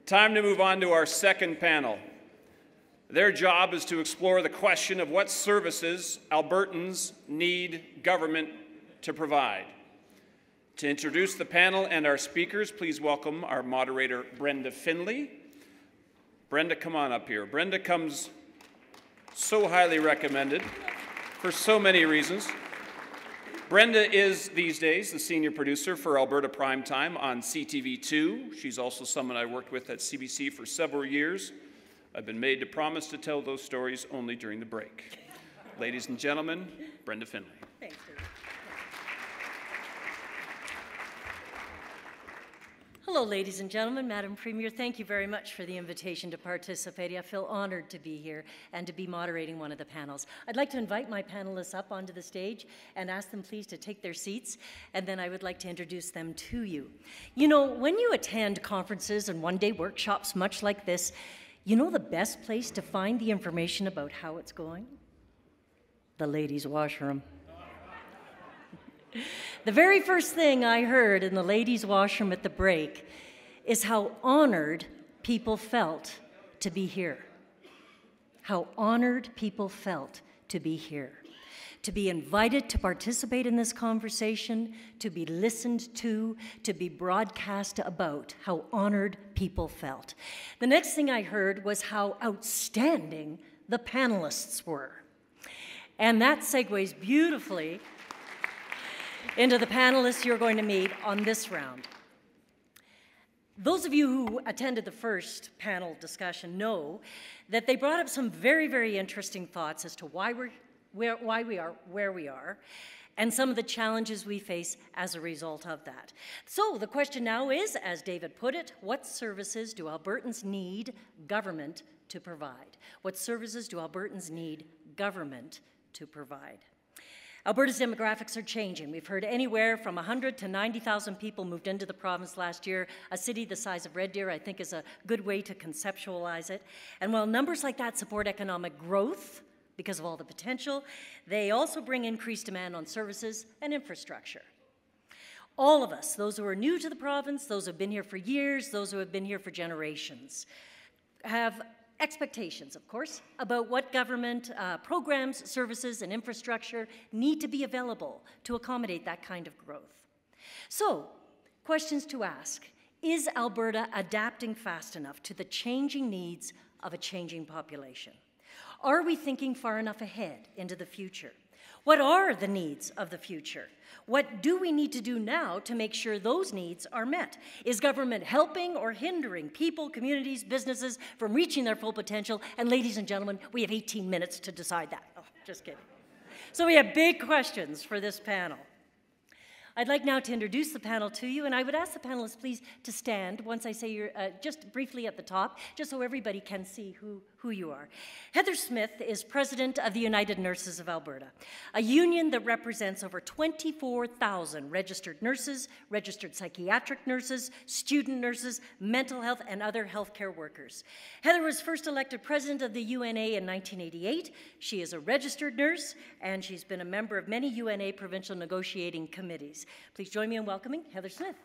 Time to move on to our second panel. Their job is to explore the question of what services Albertans need government to provide. To introduce the panel and our speakers, please welcome our moderator, Brenda Finley. Brenda, come on up here. Brenda comes so highly recommended for so many reasons. Brenda is, these days, the senior producer for Alberta Primetime on CTV2. She's also someone I worked with at CBC for several years. I've been made to promise to tell those stories only during the break. Ladies and gentlemen, Brenda Finley. Thanks, David. Hello, ladies and gentlemen. Madam Premier, thank you very much for the invitation to participate. I feel honored to be here and to be moderating one of the panels. I'd like to invite my panelists up onto the stage and ask them please to take their seats, and then I would like to introduce them to you. You know, when you attend conferences and one-day workshops much like this, you know the best place to find the information about how it's going? The ladies' washroom. The very first thing I heard in the ladies' washroom at the break is how honored people felt to be here. How honored people felt to be here. To be invited to participate in this conversation, to be listened to be broadcast about, how honored people felt. The next thing I heard was how outstanding the panelists were. And that segues beautifully into the panelists you're going to meet on this round. Those of you who attended the first panel discussion know that they brought up some very, very interesting thoughts as to why we are where we are, and some of the challenges we face as a result of that. So the question now is, as David put it, what services do Albertans need government to provide? What services do Albertans need government to provide? Alberta's demographics are changing. We've heard anywhere from 100 to 90,000 people moved into the province last year. A city the size of Red Deer, I think, is a good way to conceptualize it. And while numbers like that support economic growth because of all the potential, they also bring increased demand on services and infrastructure. All of us, those who are new to the province, those who have been here for years, those who have been here for generations, have expectations, of course, about what government programs, services, and infrastructure need to be available to accommodate that kind of growth. So, questions to ask. Is Alberta adapting fast enough to the changing needs of a changing population? Are we thinking far enough ahead into the future? What are the needs of the future? What do we need to do now to make sure those needs are met? Is government helping or hindering people, communities, businesses from reaching their full potential? And ladies and gentlemen, we have 18 minutes to decide that. Oh, just kidding. So we have big questions for this panel. I'd like now to introduce the panel to you, and I would ask the panelists please to stand once I say you're just briefly at the top, just so everybody can see who you are. Heather Smith is president of the United Nurses of Alberta, a union that represents over 24,000 registered nurses, registered psychiatric nurses, student nurses, mental health, and other healthcare workers. Heather was first elected president of the UNA in 1988. She is a registered nurse, and she's been a member of many UNA provincial negotiating committees. Please join me in welcoming Heather Smith.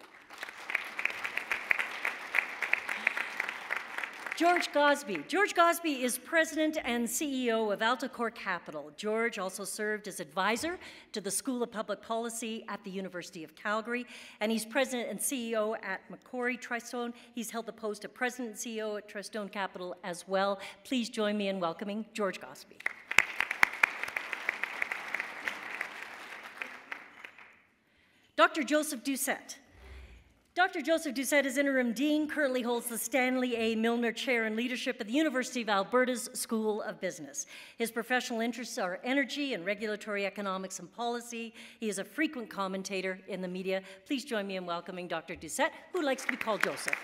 George Gosby. George Gosby is president and CEO of Altacor Capital. George also served as advisor to the School of Public Policy at the University of Calgary, and he's president and CEO at Macquarie Tristone. He's held the post of president and CEO at Tristone Capital as well. Please join me in welcoming George Gosby. Dr. Joseph Doucet. Dr. Joseph Doucet is interim dean, currently holds the Stanley A. Milner Chair in Leadership at the University of Alberta's School of Business. His professional interests are energy and regulatory economics and policy. He is a frequent commentator in the media. Please join me in welcoming Dr. Doucet, who likes to be called Joseph.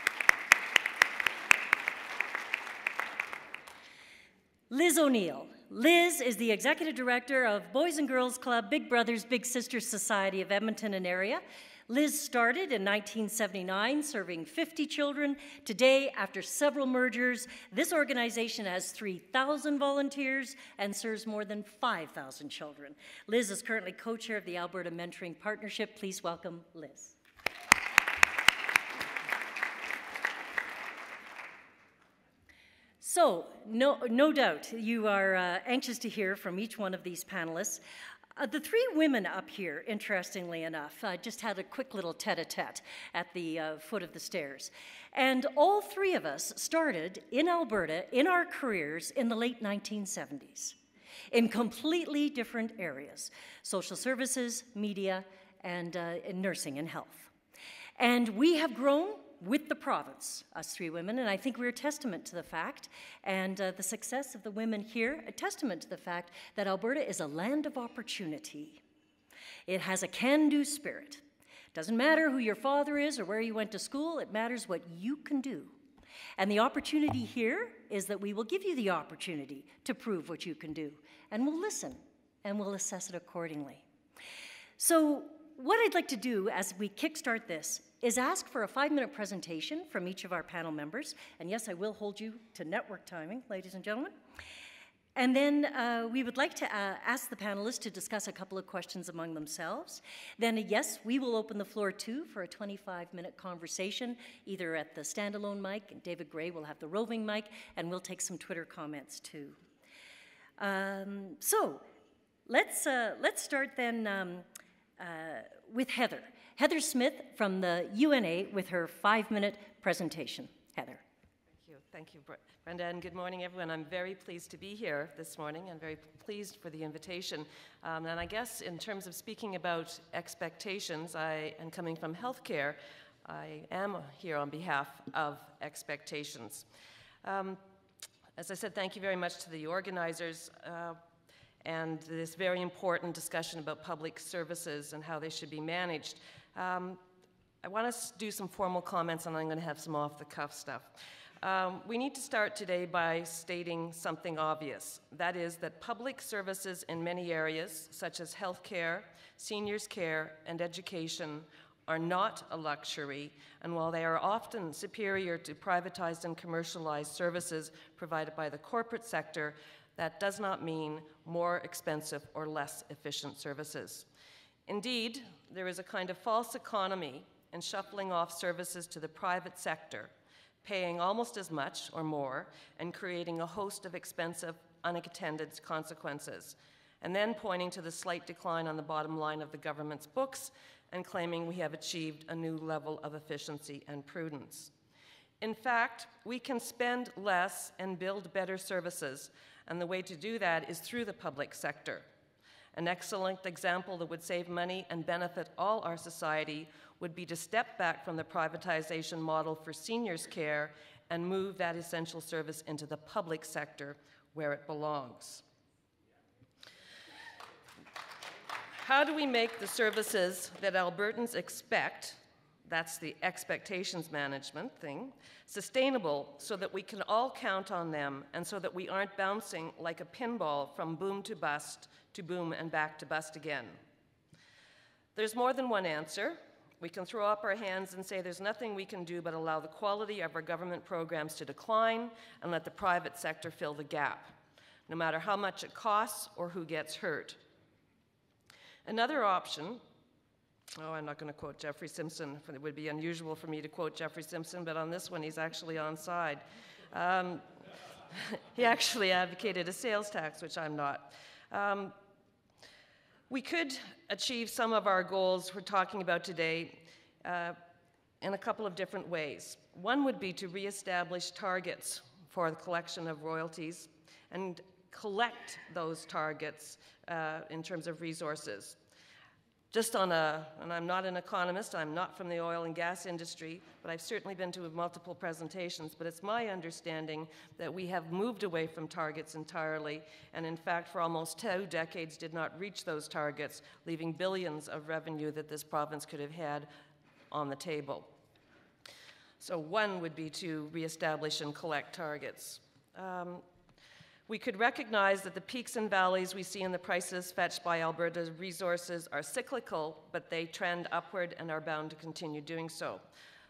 Liz O'Neill. Liz is the executive director of Boys and Girls Club Big Brothers Big Sisters Society of Edmonton and area. Liz started in 1979, serving 50 children. Today, after several mergers, this organization has 3,000 volunteers and serves more than 5,000 children. Liz is currently co-chair of the Alberta Mentoring Partnership. Please welcome Liz. So, no doubt you are anxious to hear from each one of these panelists. The three women up here, interestingly enough, just had a quick little tete-a-tete at the foot of the stairs. And all three of us started in Alberta in our careers in the late 1970s in completely different areas: social services, media, and nursing and health. And we have grown with the province, us three women, and I think we're a testament to the fact, and the success of the women here, a testament to the fact that Alberta is a land of opportunity. It has a can-do spirit. Doesn't matter who your father is or where you went to school, it matters what you can do. And the opportunity here is that we will give you the opportunity to prove what you can do, and we'll listen, and we'll assess it accordingly. So what I'd like to do as we kickstart this is ask for a 5-minute presentation from each of our panel members. And yes, I will hold you to network timing, ladies and gentlemen. And then we would like to ask the panelists to discuss a couple of questions among themselves. Then, yes, we will open the floor too for a 25-minute conversation, either at the standalone mic, and David Gray will have the roving mic, and we'll take some Twitter comments too. So let's start then with Heather. Heather Smith from the UNA with her 5-minute presentation. Heather. Thank you, Brenda, and good morning, everyone. I'm very pleased to be here this morning and very pleased for the invitation. And I guess in terms of speaking about expectations, and coming from healthcare, I am here on behalf of expectations. As I said, thank you very much to the organizers and this very important discussion about public services and how they should be managed. I want to do some formal comments, and I'm going to have some off-the-cuff stuff. We need to start today by stating something obvious. That is that public services in many areas, such as healthcare, seniors care, and education, are not a luxury, and while they are often superior to privatized and commercialized services provided by the corporate sector, that does not mean more expensive or less efficient services. Indeed, there is a kind of false economy in shuffling off services to the private sector, paying almost as much or more, and creating a host of expensive, unattended consequences, and then pointing to the slight decline on the bottom line of the government's books and claiming we have achieved a new level of efficiency and prudence. In fact, we can spend less and build better services, and the way to do that is through the public sector. An excellent example that would save money and benefit all our society would be to step back from the privatization model for seniors care and move that essential service into the public sector where it belongs. How do we make the services that Albertans expect, that's the expectations management thing, sustainable so that we can all count on them and so that we aren't bouncing like a pinball from boom to bust to boom and back to bust again? There's more than one answer. We can throw up our hands and say there's nothing we can do but allow the quality of our government programs to decline and let the private sector fill the gap, no matter how much it costs or who gets hurt. Another option, I'm not going to quote Jeffrey Simpson. It would be unusual for me to quote Jeffrey Simpson, but on this one he's actually on side. He actually advocated a sales tax, which I'm not. We could achieve some of our goals we're talking about today in a couple of different ways. One would be to reestablish targets for the collection of royalties and collect those targets in terms of resources. Just on and I'm not an economist, I'm not from the oil and gas industry, but I've certainly been to multiple presentations, but it's my understanding that we have moved away from targets entirely, and in fact, for almost 2 decades did not reach those targets, leaving billions of revenue that this province could have had on the table. So one would be to reestablish and collect targets. We could recognize that the peaks and valleys we see in the prices fetched by Alberta's resources are cyclical, but they trend upward and are bound to continue doing so.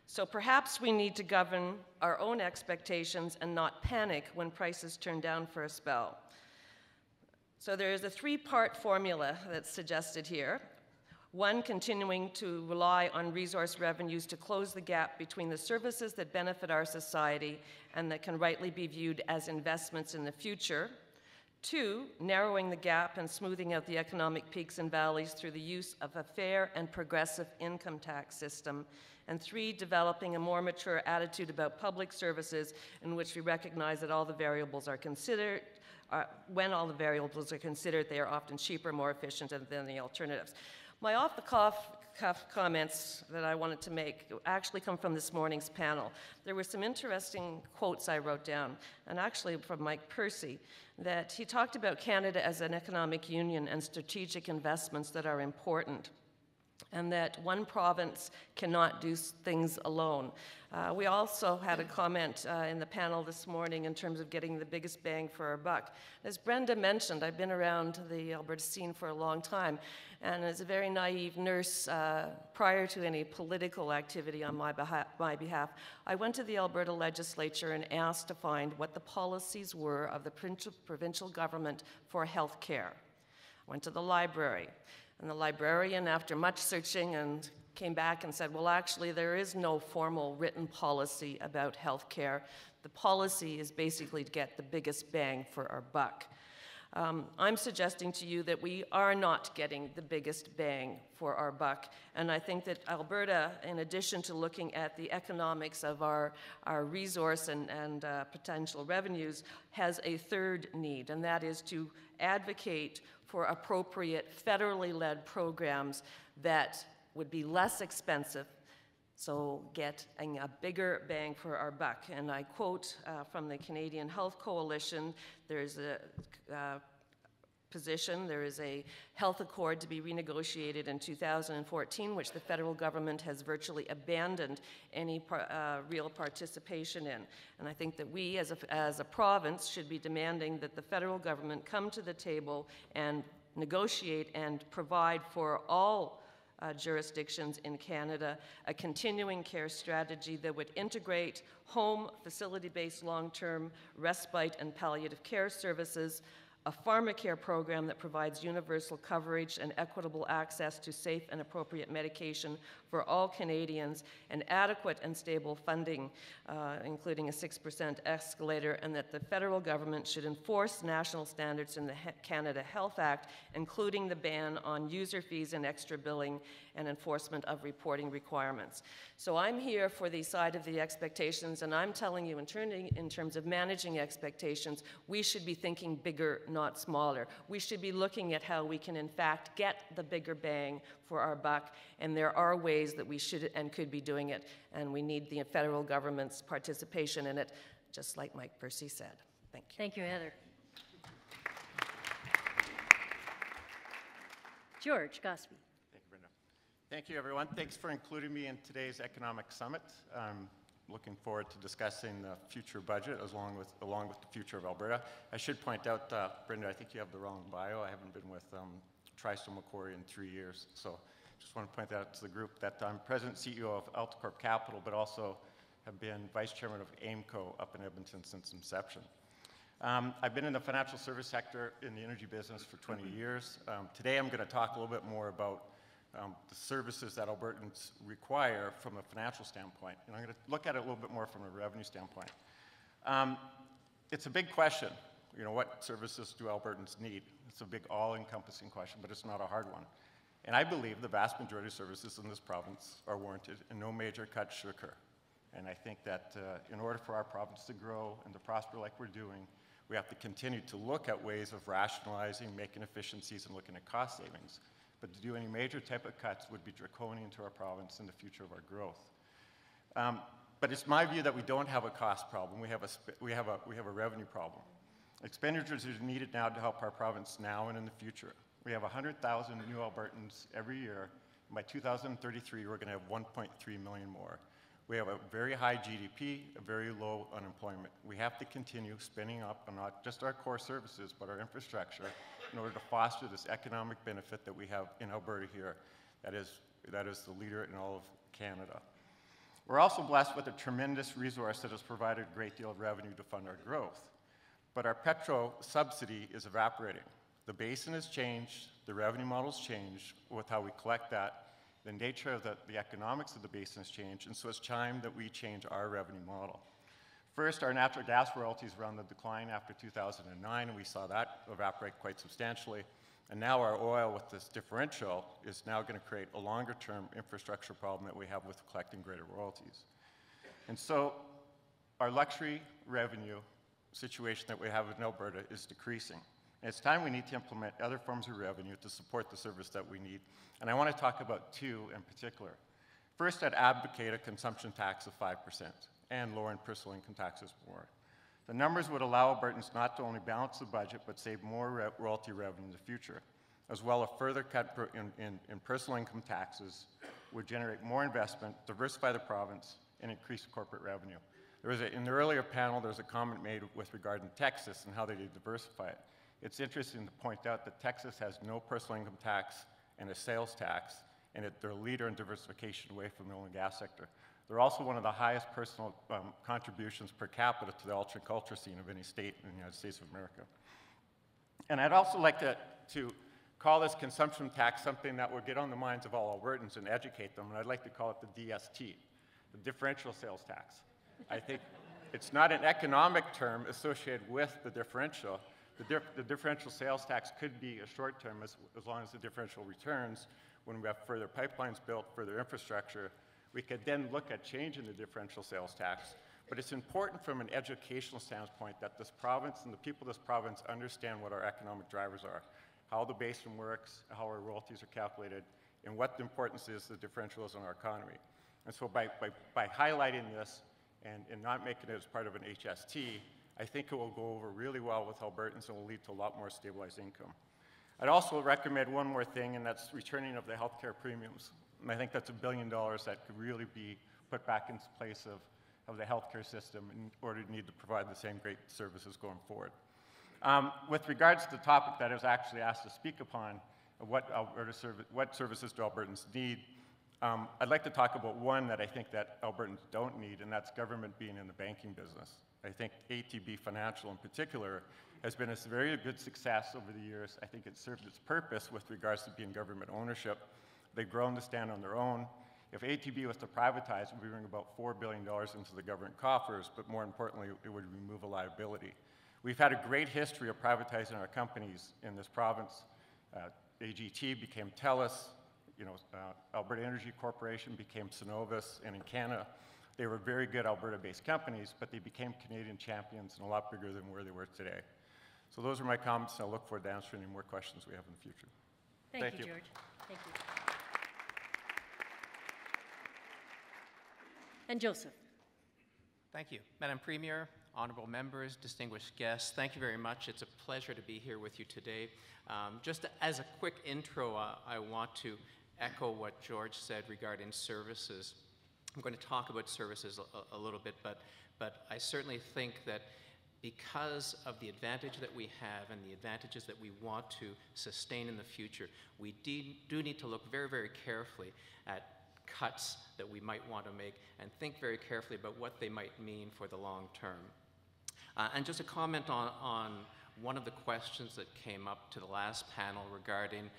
So perhaps we need to govern our own expectations and not panic when prices turn down for a spell. So there is a 3-part formula that's suggested here. One, continuing to rely on resource revenues to close the gap between the services that benefit our society and that can rightly be viewed as investments in the future. Two, narrowing the gap and smoothing out the economic peaks and valleys through the use of a fair and progressive income tax system. And three, developing a more mature attitude about public services in which we recognize that all the variables are considered. When all the variables are considered, they are often cheaper, more efficient than the alternatives. My off-the-cuff comments that I wanted to make actually come from this morning's panel. There were some interesting quotes I wrote down, and actually from Mike Percy, that he talked about Canada as an economic union and strategic investments that are important, and that one province cannot do things alone. We also had a comment in the panel this morning in terms of getting the biggest bang for our buck. As Brenda mentioned, I've been around the Alberta scene for a long time, and as a very naive nurse, prior to any political activity on my behalf, I went to the Alberta legislature and asked to find what the policies were of the provincial government for health care. I went to the library. And the librarian, after much searching, and came back and said, well, actually, there is no formal written policy about health care. The policy is basically to get the biggest bang for our buck. I'm suggesting to you that we are not getting the biggest bang for our buck. And I think that Alberta, in addition to looking at the economics of our resource and potential revenues, has a third need, and that is to advocate for appropriate federally led programs that would be less expensive, so getting a bigger bang for our buck. And I quote from the Canadian Health Coalition, there's a position, there is a health accord to be renegotiated in 2014, which the federal government has virtually abandoned any real participation in. And I think that we as a province should be demanding that the federal government come to the table and negotiate and provide for all jurisdictions in Canada a continuing care strategy that would integrate home, facility-based long-term respite and palliative care services, a pharmacare program that provides universal coverage and equitable access to safe and appropriate medication for all Canadians, and adequate and stable funding, including a 6% escalator, and that the federal government should enforce national standards in the Canada Health Act, including the ban on user fees and extra billing and enforcement of reporting requirements. So I'm here for the side of the expectations, and I'm telling you, in terms of managing expectations, we should be thinking bigger, not smaller. We should be looking at how we can, in fact, get the bigger bang for our buck, and there are ways that we should and could be doing it, and we need the federal government's participation in it, just like Mike Percy said. Thank you. Thank you, Heather. George Gosby. Thank you, Brenda. Thank you, everyone. Thanks for including me in today's Economic Summit. I'm looking forward to discussing the future budget along with the future of Alberta. I should point out, Brenda, I think you have the wrong bio. I haven't been with Tristo Macquarie in 3 years, so just want to point that out to the group that I'm President and CEO of Alticorp Capital, but also have been Vice Chairman of AIMCO up in Edmonton since inception. I've been in the financial service sector in the energy business for 20 years. Today I'm going to talk a little bit more about the services that Albertans require from a financial standpoint. And I'm going to look at it a little bit more from a revenue standpoint. It's a big question. You know, what services do Albertans need? It's a big all-encompassing question, but it's not a hard one. And I believe the vast majority of services in this province are warranted and no major cuts should occur. And I think that in order for our province to grow and to prosper like we're doing, we have to continue to look at ways of rationalizing, making efficiencies, and looking at cost savings. But to do any major type of cuts would be draconian to our province and the future of our growth. But it's my view that we don't have a cost problem. We have a revenue problem. Expenditures are needed now to help our province now and in the future. We have 100,000 new Albertans every year. By 2033, we're going to have 1.3 million more. We have a very high GDP, a very low unemployment. We have to continue spending up on not just our core services, but our infrastructure in order to foster this economic benefit that we have in Alberta here that is the leader in all of Canada. We're also blessed with a tremendous resource that has provided a great deal of revenue to fund our growth. But our petro subsidy is evaporating. The basin has changed, the revenue model's changed with how we collect that. The nature of the economics of the basin has changed, and so it's time that we change our revenue model. First, our natural gas royalties were on the decline after 2009, and we saw that evaporate quite substantially. And now our oil with this differential is now going to create a longer-term infrastructure problem that we have with collecting greater royalties. And so our luxury revenue situation that we have in Alberta is decreasing. And it's time we need to implement other forms of revenue to support the service that we need. And I want to talk about two in particular. First, I'd advocate a consumption tax of 5% and lowering personal income taxes more. The numbers would allow Albertans not to only balance the budget, but save more royalty revenue in the future. As well, a further cut in personal income taxes would generate more investment, diversify the province, and increase corporate revenue. In the earlier panel, there was a comment made with regard to Texas and how they diversify it. It's interesting to point out that Texas has no personal income tax and a sales tax, and they're a leader in diversification away from the oil and gas sector. They're also one of the highest personal contributions per capita to the ultra-culture scene of any state in the United States of America. And I'd also like to call this consumption tax something that would get on the minds of all Albertans and educate them, and I'd like to call it the DST, the differential sales tax. I think it's not an economic term associated with the differential. The differential sales tax could be a short term as long as the differential returns. When we have further pipelines built, further infrastructure, we could then look at changing the differential sales tax. But it's important from an educational standpoint that this province and the people of this province understand what our economic drivers are, how the basin works, how our royalties are calculated, and what the importance is the differential is on our economy. And so by highlighting this and not making it as part of an HST, I think it will go over really well with Albertans and will lead to a lot more stabilized income. I'd also recommend one more thing, and that's returning of the healthcare premiums. And I think that's $1 billion that could really be put back into place of the healthcare system in order to need to provide the same great services going forward. With regards to the topic that I was actually asked to speak upon, what services do Albertans need, I'd like to talk about one that I think that Albertans don't need, and that's government being in the banking business. I think ATB Financial in particular has been a very good success over the years. I think it served its purpose with regards to being government ownership. They've grown to stand on their own. If ATB was to privatize, it would bring about $4 billion into the government coffers, but more importantly, it would remove a liability. We've had a great history of privatizing our companies in this province. AGT became TELUS, Alberta Energy Corporation became Cenovus, and in Canada, they were very good Alberta-based companies, but they became Canadian champions and a lot bigger than where they were today. So those are my comments, and I look forward to answering any more questions we have in the future. Thank you, George. Thank you. And Joseph. Thank you. Madam Premier, honorable members, distinguished guests, thank you very much. It's a pleasure to be here with you today. Just as a quick intro, I want to echo what George said regarding services. I'm going to talk about services a little bit, but I certainly think that because of the advantage that we have and the advantages that we want to sustain in the future, we do need to look very, very carefully at cuts that we might want to make and think very carefully about what they might mean for the long term. And just a comment on one of the questions that came up to the last panel regarding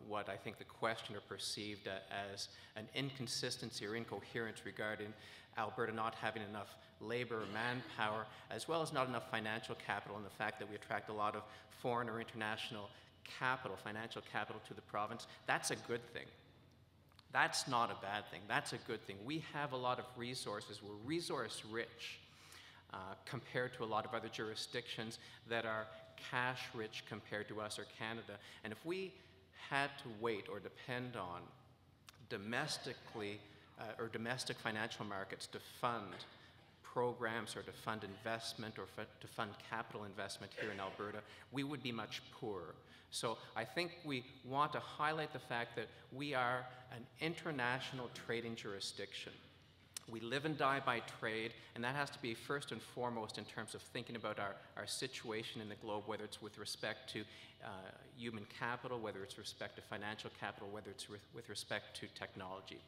what I think the questioner perceived as an inconsistency or incoherence regarding Alberta not having enough labor or manpower, as well as not enough financial capital, and the fact that we attract a lot of foreign or international capital, financial capital to the province. That's a good thing. That's not a bad thing. That's a good thing. We have a lot of resources. We're resource rich compared to a lot of other jurisdictions that are cash rich compared to us or Canada. And if we had to wait or depend on domestically or domestic financial markets to fund programs or to fund investment or to fund capital investment here in Alberta, we would be much poorer. So I think we want to highlight the fact that we are an international trading jurisdiction. We live and die by trade, and that has to be first and foremost in terms of thinking about our situation in the globe, whether it's with respect to human capital, whether it's with respect to financial capital, whether it's with respect to technology.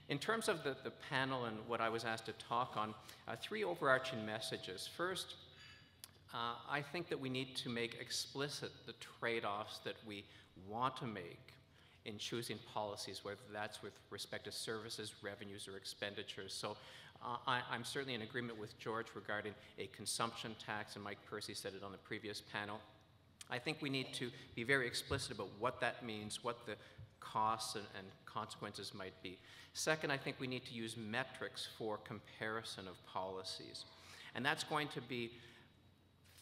In terms of the panel and what I was asked to talk on, three overarching messages. First, I think that we need to make explicit the trade-offs that we want to make in choosing policies, whether that's with respect to services, revenues, or expenditures. So I'm certainly in agreement with George regarding a consumption tax, and Mike Percy said it on the previous panel. I think we need to be very explicit about what that means, what the costs and consequences might be. Second, I think we need to use metrics for comparison of policies. And that's going to be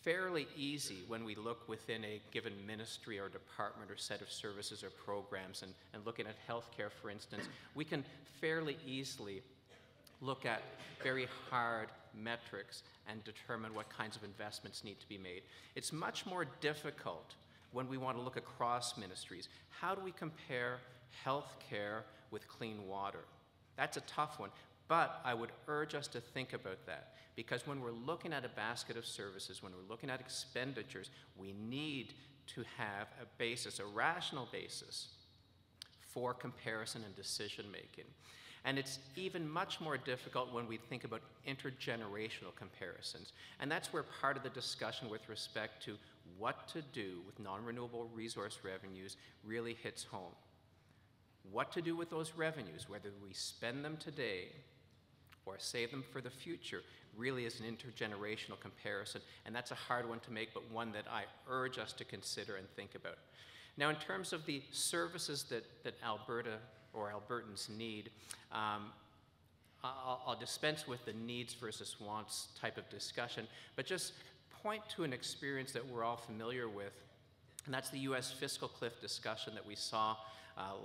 fairly easy when we look within a given ministry or department or set of services or programs, and looking at healthcare, for instance, we can fairly easily look at very hard metrics and determine what kinds of investments need to be made. It's much more difficult when we want to look across ministries. How do we compare healthcare with clean water? That's a tough one, but I would urge us to think about that, because when we're looking at a basket of services, when we're looking at expenditures, we need to have a basis, a rational basis for comparison and decision making. And it's even much more difficult when we think about intergenerational comparisons. And that's where part of the discussion with respect to what to do with non-renewable resource revenues really hits home. What to do with those revenues, whether we spend them today or save them for the future, really is an intergenerational comparison. And that's a hard one to make, but one that I urge us to consider and think about. Now, in terms of the services that Alberta or Albertans need, I'll dispense with the needs versus wants type of discussion, but just point to an experience that we're all familiar with, and that's the U.S. fiscal cliff discussion that we saw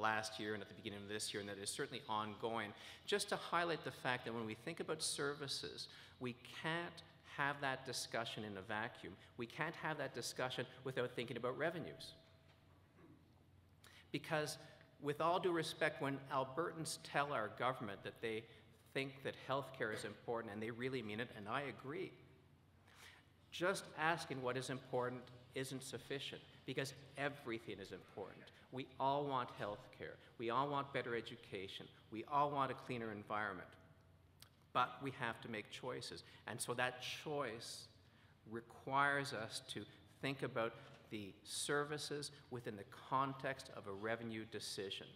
last year and at the beginning of this year, and that is certainly ongoing, just to highlight the fact that when we think about services, we can't have that discussion in a vacuum. We can't have that discussion without thinking about revenues. Because with all due respect, when Albertans tell our government that they think that healthcare is important, and they really mean it, and I agree, just asking what is important isn't sufficient, because everything is important. We all want healthcare. We all want better education. We all want a cleaner environment. But we have to make choices. And so that choice requires us to think about the services within the context of a revenue decision.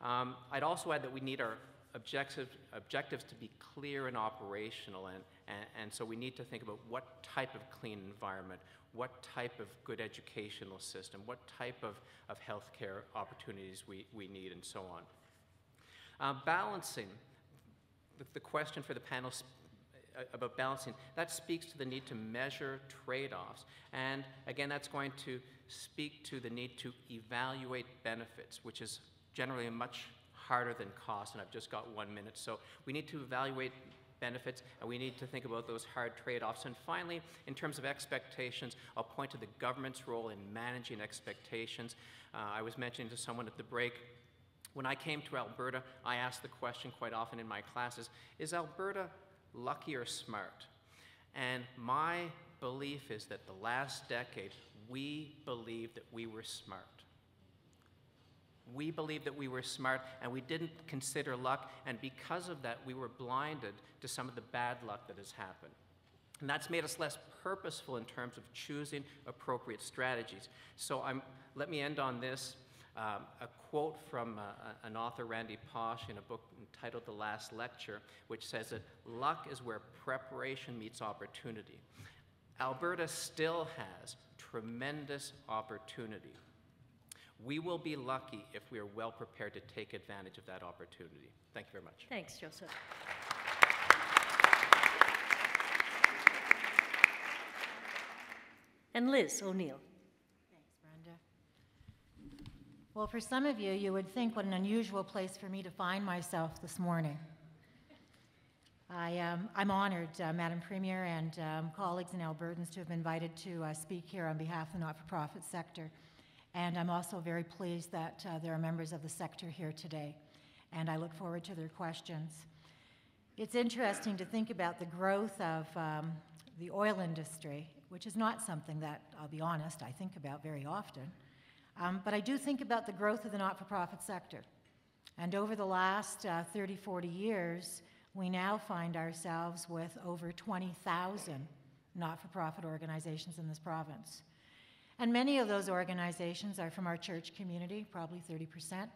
I'd also add that we need our objectives to be clear and operational, and so we need to think about what type of clean environment, what type of good educational system, what type of healthcare opportunities we need, and so on. Balancing, the question for the panel about balancing, that speaks to the need to measure trade-offs. And again, that's going to speak to the need to evaluate benefits, which is generally much harder than cost, and I've just got 1 minute. So we need to evaluate benefits, and we need to think about those hard trade-offs. And finally, in terms of expectations, I'll point to the government's role in managing expectations. I was mentioning to someone at the break, when I came to Alberta, I asked the question quite often in my classes, is Alberta lucky or smart? And my belief is that the last decade, we believed that we were smart. We believed that we were smart, and we didn't consider luck, and because of that, we were blinded to some of the bad luck that has happened. And that's made us less purposeful in terms of choosing appropriate strategies. So let me end on this. A quote from an author, Randy Posh, in a book entitled The Last Lecture, which says that luck is where preparation meets opportunity. Alberta still has tremendous opportunity. We will be lucky if we are well prepared to take advantage of that opportunity. Thank you very much. Thanks, Joseph. And Liz O'Neill. Thanks, Brenda. Well, for some of you, you would think what an unusual place for me to find myself this morning. I'm honored, Madam Premier and colleagues and Albertans, to have been invited to speak here on behalf of the not-for-profit sector. And I'm also very pleased that there are members of the sector here today, and I look forward to their questions. It's interesting to think about the growth of the oil industry, which is not something that, I'll be honest, I think about very often. But I do think about the growth of the not-for-profit sector. And over the last 30, 40 years, we now find ourselves with over 20,000 not-for-profit organizations in this province. And many of those organizations are from our church community, probably 30%.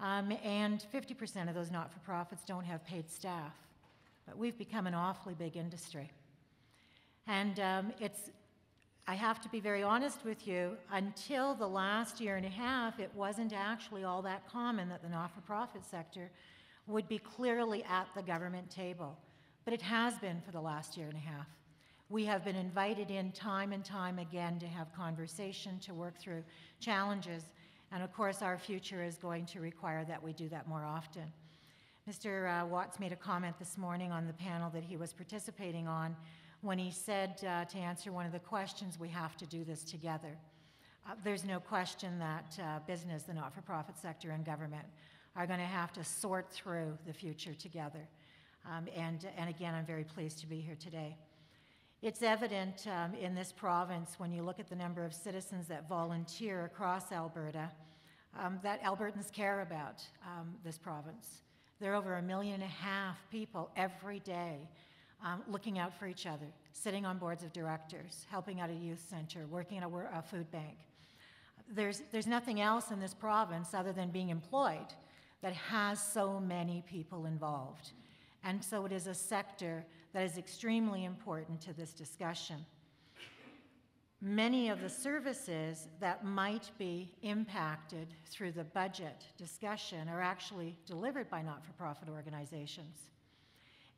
And 50% of those not-for-profits don't have paid staff. But we've become an awfully big industry. And I have to be very honest with you, until the last year and a half, it wasn't actually all that common that the not-for-profit sector would be clearly at the government table. But it has been for the last year and a half. We have been invited in time and time again to have conversation, to work through challenges, and of course our future is going to require that we do that more often. Mr. Watts made a comment this morning on the panel that he was participating on when he said, to answer one of the questions, we have to do this together. There's no question that business, the not-for-profit sector, and government are going to have to sort through the future together. And again, I'm very pleased to be here today. It's evident in this province, when you look at the number of citizens that volunteer across Alberta, that Albertans care about this province. There are over 1.5 million people every day looking out for each other, sitting on boards of directors, helping out a youth center, working at a food bank. There's nothing else in this province other than being employed that has so many people involved. And so it is a sector that is extremely important to this discussion. Many of the services that might be impacted through the budget discussion are actually delivered by not-for-profit organizations.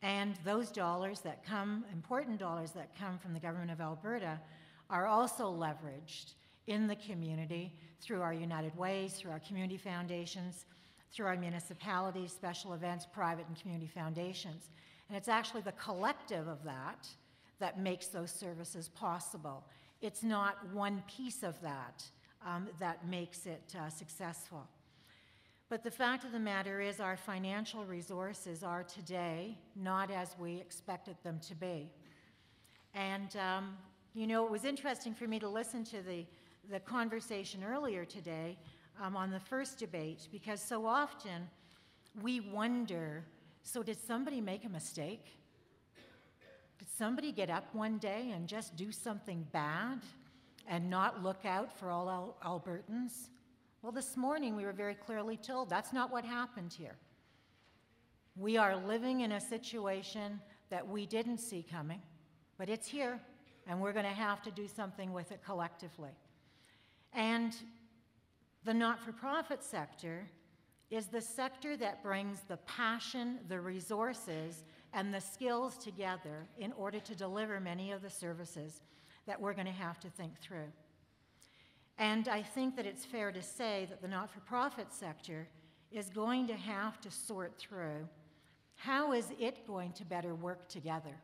And those dollars that come, important dollars that come from the government of Alberta, are also leveraged in the community through our United Ways, through our community foundations, through our municipalities, special events, private and community foundations. And it's actually the collective of that that makes those services possible. It's not one piece of that that makes it successful. But the fact of the matter is our financial resources are today not as we expected them to be. And you know, it was interesting for me to listen to the conversation earlier today on the first debate, because so often we wonder, so did somebody make a mistake? Did somebody get up one day and just do something bad and not look out for all Albertans? Well, this morning we were very clearly told that's not what happened here. We are living in a situation that we didn't see coming, but it's here, and we're going to have to do something with it collectively. And the not-for-profit sector is the sector that brings the passion, the resources, and the skills together in order to deliver many of the services that we're going to have to think through. And I think that it's fair to say that the not-for-profit sector is going to have to sort through how is it going to better work together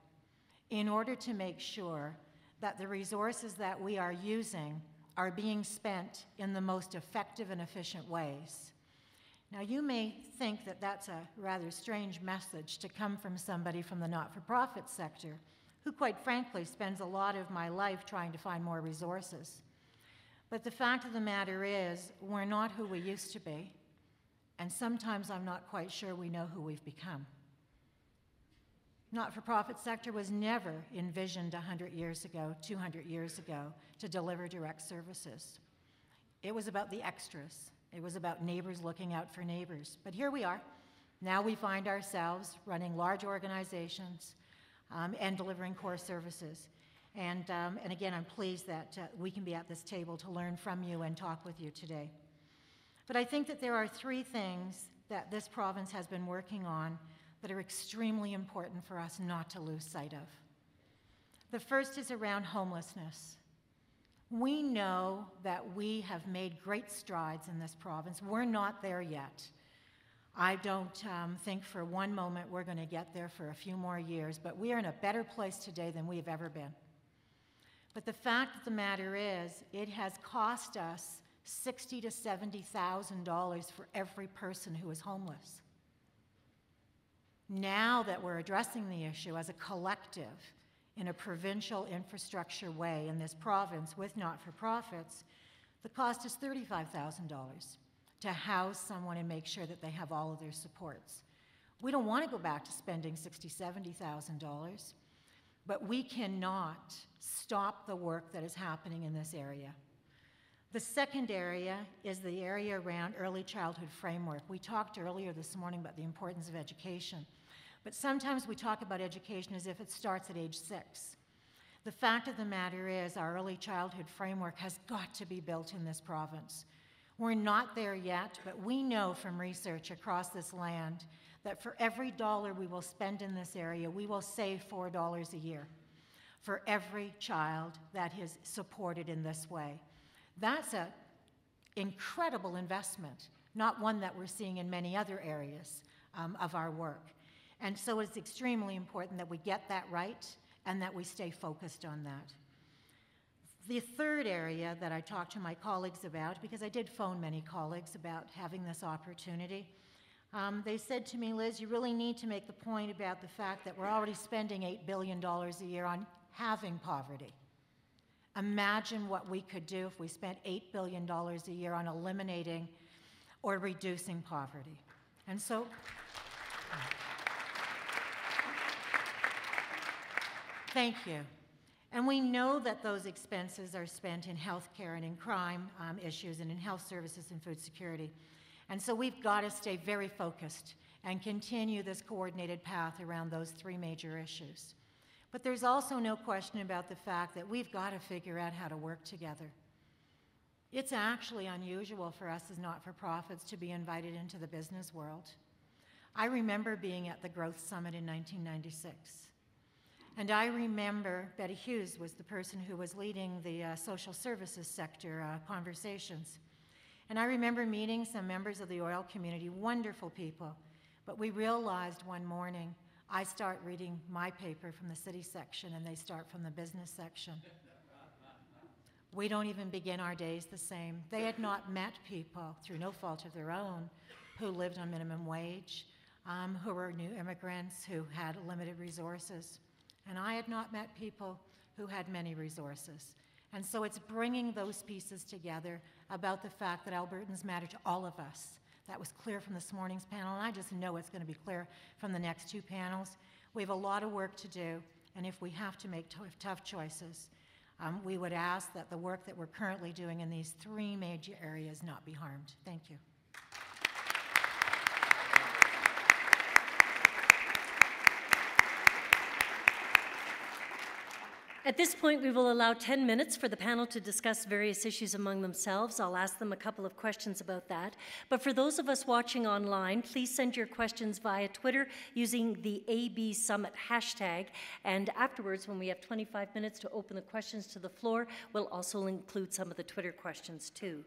in order to make sure that the resources that we are using are being spent in the most effective and efficient ways. Now, you may think that that's a rather strange message to come from somebody from the not-for-profit sector, who quite frankly spends a lot of my life trying to find more resources. But the fact of the matter is, we're not who we used to be, and sometimes I'm not quite sure we know who we've become. Not-for-profit sector was never envisioned 100 years ago, 200 years ago, to deliver direct services. It was about the extras. It was about neighbors looking out for neighbors. But here we are. Now we find ourselves running large organizations and delivering core services. And again, I'm pleased that we can be at this table to learn from you and talk with you today. But I think that there are 3 things that this province has been working on that are extremely important for us not to lose sight of. The first is around homelessness. We know that we have made great strides in this province. We're not there yet. I don't think for one moment we're going to get there for a few more years, but we are in a better place today than we've ever been. But the fact of the matter is, it has cost us $60,000 to $70,000 for every person who is homeless. Now that we're addressing the issue as a collective in a provincial infrastructure way in this province with not-for-profits, the cost is $35,000 to house someone and make sure that they have all of their supports. We don't want to go back to spending $60,000, $70,000, but we cannot stop the work that is happening in this area. The second area is the area around early childhood framework. We talked earlier this morning about the importance of education, but sometimes we talk about education as if it starts at age 6. The fact of the matter is our early childhood framework has got to be built in this province. We're not there yet, but we know from research across this land that for every dollar we will spend in this area, we will save $4 a year for every child that is supported in this way. That's an incredible investment, not one that we're seeing in many other areas of our work. And so it's extremely important that we get that right and that we stay focused on that. The third area that I talked to my colleagues about, because I did phone many colleagues about having this opportunity, they said to me, Liz, you really need to make the point about the fact that we're already spending $8 billion a year on halving poverty. Imagine what we could do if we spent $8 billion a year on eliminating or reducing poverty. And so, thank you. And we know that those expenses are spent in healthcare and in crime issues and in health services and food security. And so we've got to stay very focused and continue this coordinated path around those three major issues. But there's also no question about the fact that we've got to figure out how to work together. It's actually unusual for us as not-for-profits to be invited into the business world. I remember being at the Growth Summit in 1996. And I remember Betty Hughes was the person who was leading the social services sector conversations. And I remember meeting some members of the oil community, wonderful people. But we realized one morning, I start reading my paper from the city section and they start from the business section. We don't even begin our days the same. They had not met people, through no fault of their own, who lived on minimum wage, who were new immigrants, who had limited resources. And I had not met people who had many resources. And so it's bringing those pieces together about the fact that Albertans matter to all of us. That was clear from this morning's panel, and I just know it's going to be clear from the next two panels. We have a lot of work to do, and if we have to make tough choices, we would ask that the work that we're currently doing in these three major areas not be harmed. Thank you. At this point, we will allow 10 minutes for the panel to discuss various issues among themselves. I'll ask them a couple of questions about that. But for those of us watching online, please send your questions via Twitter using the AB Summit hashtag. And afterwards, when we have 25 minutes to open the questions to the floor, we'll also include some of the Twitter questions too.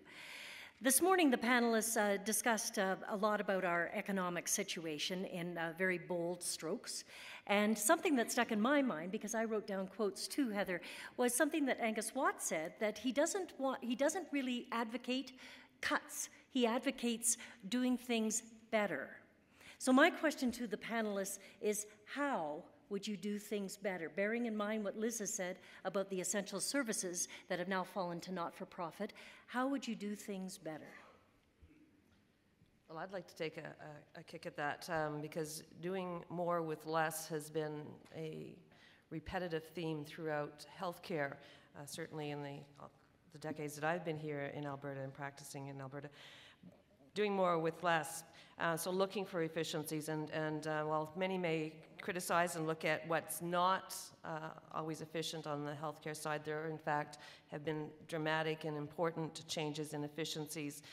This morning, the panelists discussed a lot about our economic situation in very bold strokes. And something that stuck in my mind, because I wrote down quotes too, Heather, was something that Angus Watt said, that he doesn't really advocate cuts. He advocates doing things better. So my question to the panelists is, how would you do things better? Bearing in mind what Liz has said about the essential services that have now fallen to not-for-profit, how would you do things better? Well, I'd like to take a kick at that because doing more with less has been a repetitive theme throughout healthcare, certainly in the decades that I've been here in Alberta and practicing in Alberta. Doing more with less, so looking for efficiencies, and while many may criticize and look at what's not always efficient on the healthcare side, there in fact have been dramatic and important changes in efficiencies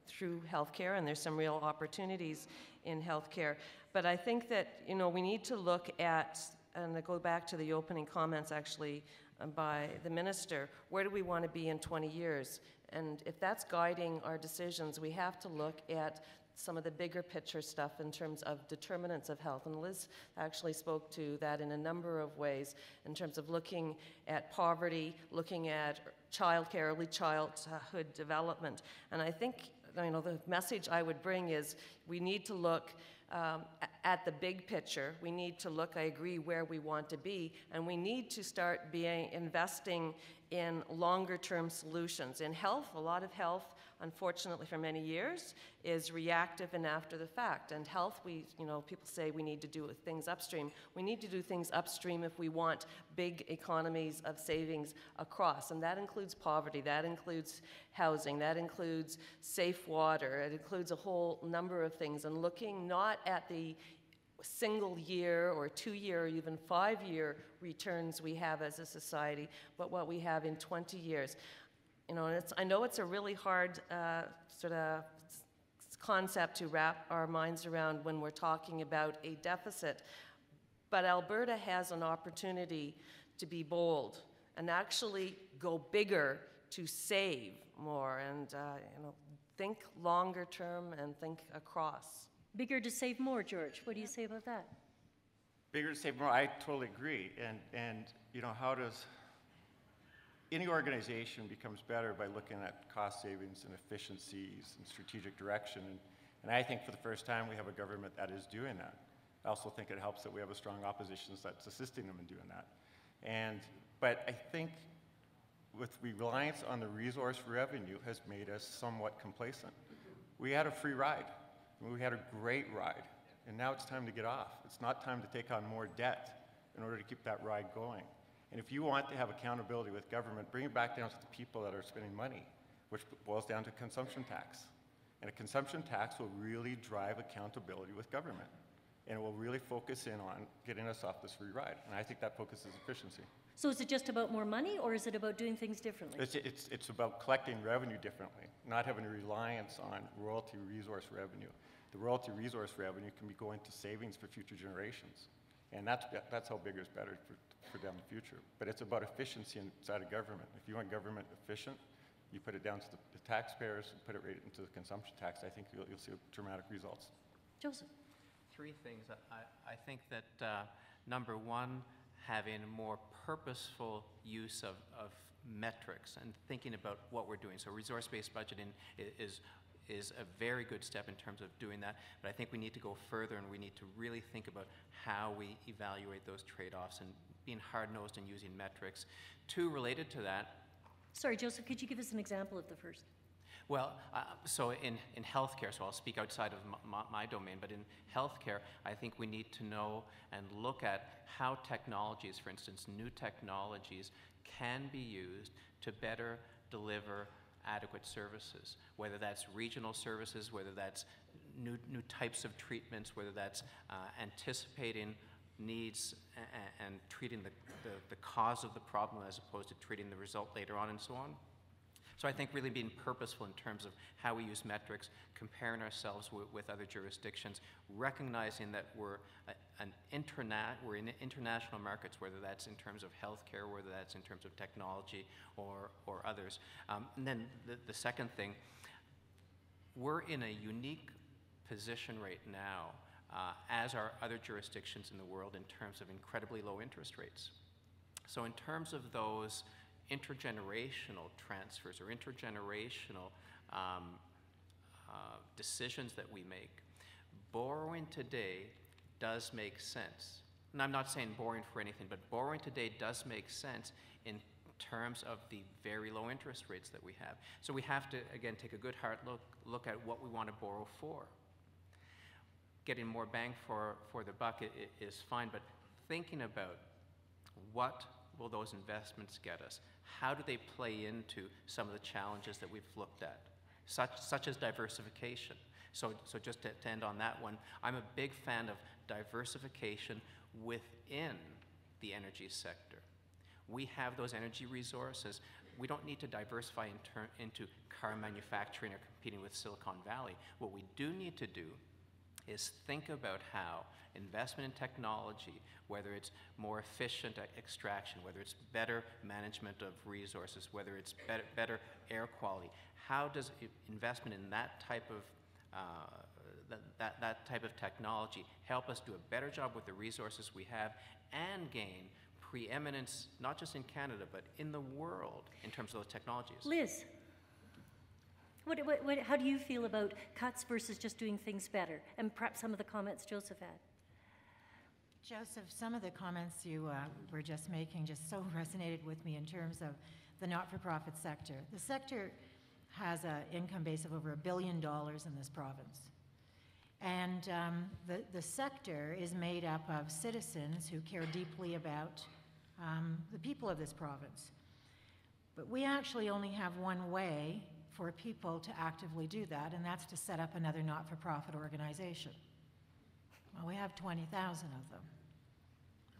through healthcare, and there's some real opportunities in healthcare. But I think that, you know, we need to look at, and I go back to the opening comments actually by the minister, where do we want to be in 20 years? And if that's guiding our decisions, we have to look at some of the bigger picture stuff in terms of determinants of health. And Liz actually spoke to that in a number of ways in terms of looking at poverty, looking at childcare, early childhood development. And I think, you know, the message I would bring is we need to look at the big picture. We need to look, I agree, where we want to be, and we need to start investing in longer-term solutions. In health, a lot of health, unfortunately for many years, is reactive and after the fact. And health, people say we need to do things upstream. We need to do things upstream if we want big economies of savings across. And that includes poverty, that includes housing, that includes safe water, it includes a whole number of things. And looking not at the single year or 2-year or even 5-year returns we have as a society, but what we have in 20 years. And I know it's a really hard sort of concept to wrap our minds around when we're talking about a deficit, but Alberta has an opportunity to be bold and actually go bigger to save more and think longer term and think across. Bigger to save more, George. What do you say about that? Bigger to save more, I totally agree. And how does any organization becomes better by looking at cost savings and efficiencies and strategic direction. And I think for the first time we have a government that is doing that. I also think it helps that we have a strong opposition that's assisting them in doing that. But I think with reliance on the resource revenue has made us somewhat complacent. We had a free ride. We had a great ride, and now it's time to get off. It's not time to take on more debt in order to keep that ride going. And if you want to have accountability with government, bring it back down to the people that are spending money, which boils down to consumption tax. And a consumption tax will really drive accountability with government, and it will really focus in on getting us off this free ride. And I think that focuses efficiency. So is it just about more money, or is it about doing things differently? It's about collecting revenue differently, not having a reliance on royalty resource revenue. The royalty resource revenue can be going to savings for future generations. And that's how bigger is better for down the future. But it's about efficiency inside of government. If you want government efficient, you put it down to the taxpayers, and put it right into the consumption tax, I think you'll see dramatic results. Joseph. 3 things. I think that number one, having more purposeful use of metrics and thinking about what we're doing. So resource-based budgeting is a very good step in terms of doing that, but I think we need to go further and we need to really think about how we evaluate those trade-offs and being hard-nosed and using metrics. 2, related to that. Sorry, Joseph, could you give us an example of the first? Well, so in healthcare, so I'll speak outside of my domain, but in healthcare, I think we need to know and look at how technologies, for instance, new technologies, can be used to better deliver adequate services, whether that's regional services, whether that's new types of treatments, whether that's anticipating needs and treating the cause of the problem as opposed to treating the result later on and so on. So I think really being purposeful in terms of how we use metrics, comparing ourselves with other jurisdictions, recognizing that we're in international markets, whether that's in terms of healthcare, whether that's in terms of technology or others. And then the second thing, we're in a unique position right now, as are other jurisdictions in the world, in terms of incredibly low interest rates. So in terms of those intergenerational transfers or intergenerational decisions that we make, borrowing today does make sense. And I'm not saying borrowing for anything, but borrowing today does make sense in terms of the very low interest rates that we have. So we have to, again, take a good hard look at what we want to borrow for. Getting more bang for the buck is fine, but thinking about what will those investments get us? How do they play into some of the challenges that we've looked at, such as diversification? So just to end on that one, I'm a big fan of diversification within the energy sector. We have those energy resources. We don't need to diversify into car manufacturing or competing with Silicon Valley. What we do need to do is think about how investment in technology, whether it's more efficient extraction, whether it's better management of resources, whether it's better air quality, how does investment in that type of that type of technology help us do a better job with the resources we have and gain preeminence, not just in Canada, but in the world in terms of those technologies? Liz, how do you feel about cuts versus just doing things better? And perhaps some of the comments Joseph had. Joseph, some of the comments you were just making just so resonated with me in terms of the not-for-profit sector. The sector has an income base of over $1 billion in this province. And the sector is made up of citizens who care deeply about the people of this province. But we actually only have one way for people to actively do that, and that's to set up another not-for-profit organization. Well, we have 20,000 of them.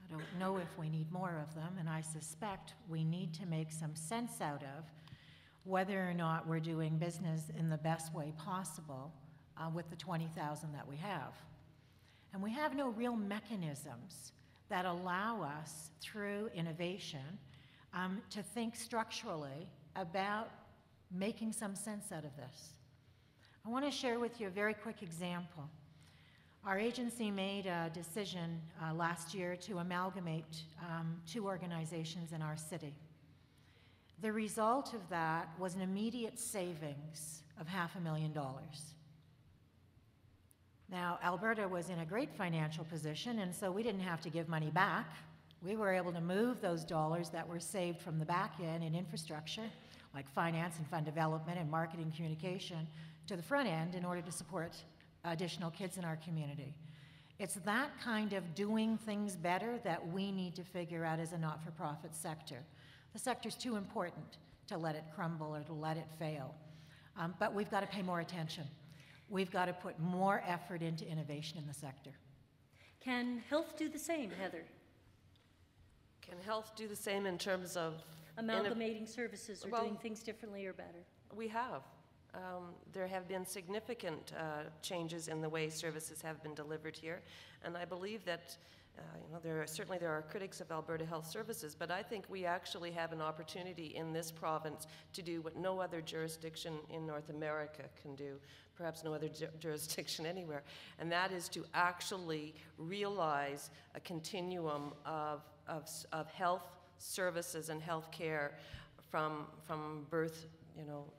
I don't know if we need more of them, and I suspect we need to make some sense out of whether or not we're doing business in the best way possible with the 20,000 that we have. And we have no real mechanisms that allow us, through innovation, to think structurally about making some sense out of this. I want to share with you a very quick example. Our agency made a decision last year to amalgamate 2 organizations in our city. The result of that was an immediate savings of $500,000. Now, Alberta was in a great financial position, and so we didn't have to give money back. We were able to move those dollars that were saved from the back end in infrastructure, like finance and fund development and marketing communication, to the front end in order to support additional kids in our community. It's that kind of doing things better that we need to figure out as a not-for-profit sector. The sector's too important to let it crumble or to let it fail. But we've got to pay more attention. We've got to put more effort into innovation in the sector. Can health do the same, Heather? Can health do the same in terms of amalgamating services or doing things differently or better? We have. There have been significant changes in the way services have been delivered here, and I believe that there are critics of Alberta Health Services, but I think we actually have an opportunity in this province to do what no other jurisdiction in North America can do, perhaps no other jurisdiction anywhere, and that is to actually realize a continuum of health services and health care from birth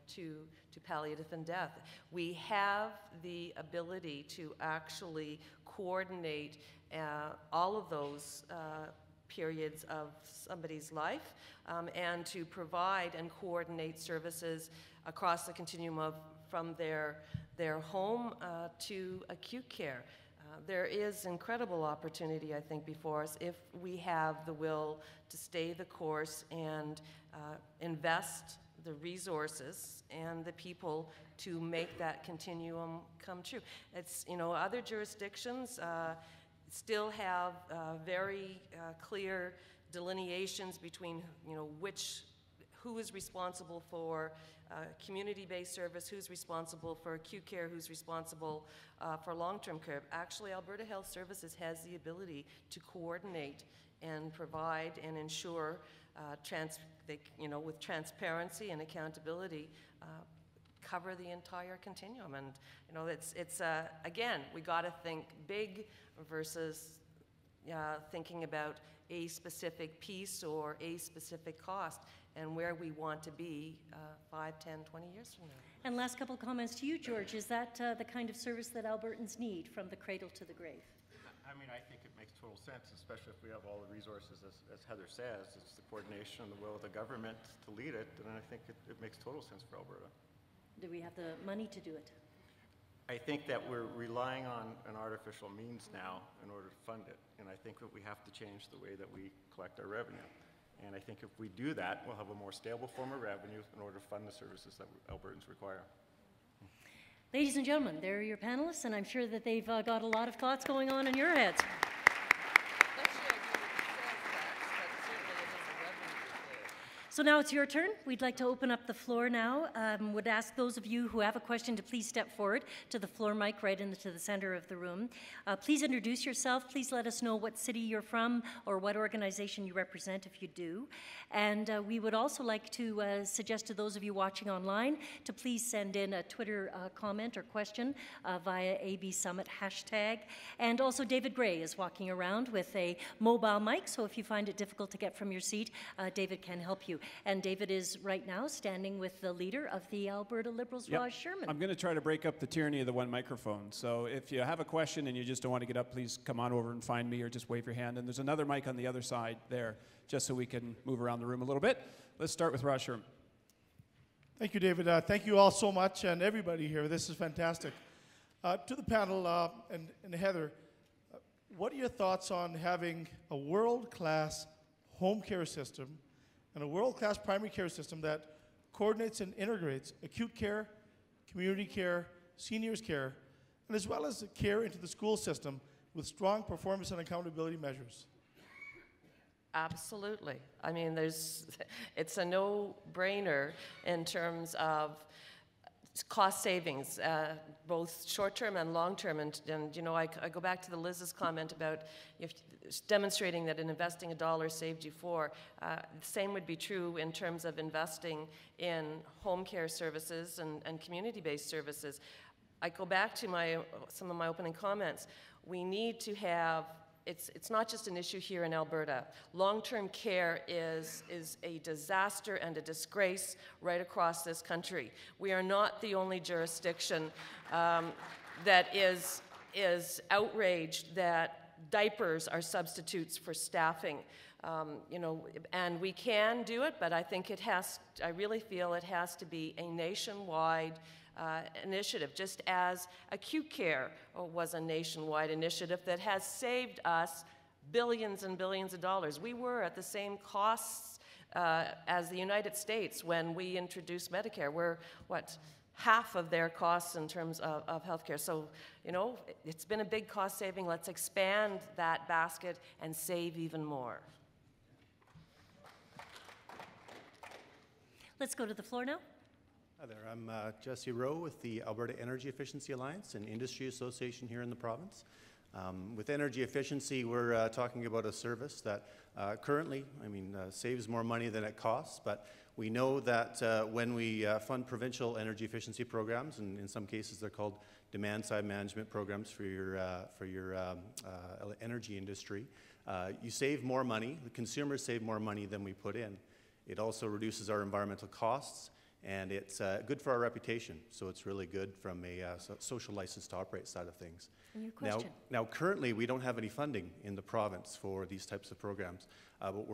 to palliative and death. We have the ability to actually coordinate all of those periods of somebody's life and to provide and coordinate services across the continuum from their home to acute care. There is incredible opportunity, I think, before us if we have the will to stay the course and invest the resources and the people to make that continuum come true. It's, other jurisdictions still have very clear delineations between, who is responsible for community-based service, who's responsible for acute care, who's responsible for long-term care. Actually, Alberta Health Services has the ability to coordinate and provide and ensure with transparency and accountability, cover the entire continuum. And it's again, we got to think big versus thinking about a specific piece or a specific cost and where we want to be 5, 10, 20 years from now. And last couple comments to you, George. Is that the kind of service that Albertans need from the cradle to the grave? I think it makes total sense, especially if we have all the resources, as Heather says. It's the coordination and the will of the government to lead it, and I think it makes total sense for Alberta. Do we have the money to do it? I think that we're relying on an artificial means now in order to fund it, and I think that we have to change the way that we collect our revenue. And I think if we do that, we'll have a more stable form of revenue in order to fund the services that Albertans require. Ladies and gentlemen, there are your panelists, and I'm sure that they've got a lot of thoughts going on in your heads. So now it's your turn. We'd like to open up the floor now. Would ask those of you who have a question to please step forward to the floor mic right into the center of the room. Please introduce yourself. Please let us know what city you're from or what organization you represent if you do. And we would also like to suggest to those of you watching online to please send in a Twitter comment or question via AB Summit hashtag. And also David Gray is walking around with a mobile mic, so if you find it difficult to get from your seat, David can help you. And David is right now standing with the leader of the Alberta Liberals, Yep. Raj Sherman. I'm going to try to break up the tyranny of the one microphone. So if you have a question and you just don't want to get up, please come on over and find me or just wave your hand. And there's another mic on the other side there, just so we can move around the room a little bit. Let's start with Raj Sherman. Thank you, David. Thank you all so much, and everybody here. This is fantastic. To the panel and Heather, what are your thoughts on having a world-class home care system and a world-class primary care system that coordinates and integrates acute care, community care, seniors care, and as well as care into the school system with strong performance and accountability measures? Absolutely. I mean, it's a no-brainer in terms of cost savings, both short-term and long-term. And you know, I go back to Liz's comment about demonstrating that in investing $1 saved you $4. The same would be true in terms of investing in home care services and community-based services. I go back to some of my opening comments. We need to have it's not just an issue here in Alberta. Long-term care is a disaster and a disgrace right across this country. We are not the only jurisdiction that is outraged that diapers are substitutes for staffing. You know, and we can do it, but I really feel it has to be a nationwide initiative, just as acute care was a nationwide initiative that has saved us billions and billions of dollars. We were at the same costs as the United States when we introduced Medicare. We're, half of their costs in terms of healthcare. So, you know, it's been a big cost saving. Let's expand that basket and save even more. Let's go to the floor now. Hi there, I'm Jesse Rowe with the Alberta Energy Efficiency Alliance, an industry association here in the province. With energy efficiency, we're talking about a service that currently, saves more money than it costs, but we know that when we fund provincial energy efficiency programs, and in some cases they're called demand-side management programs for your energy industry, you save more money, the consumers save more money than we put in. It also reduces our environmental costs, and it's good for our reputation, so it's really good from a social license to operate side of things. And your question? Now, currently, we don't have any funding in the province for these types of programs, but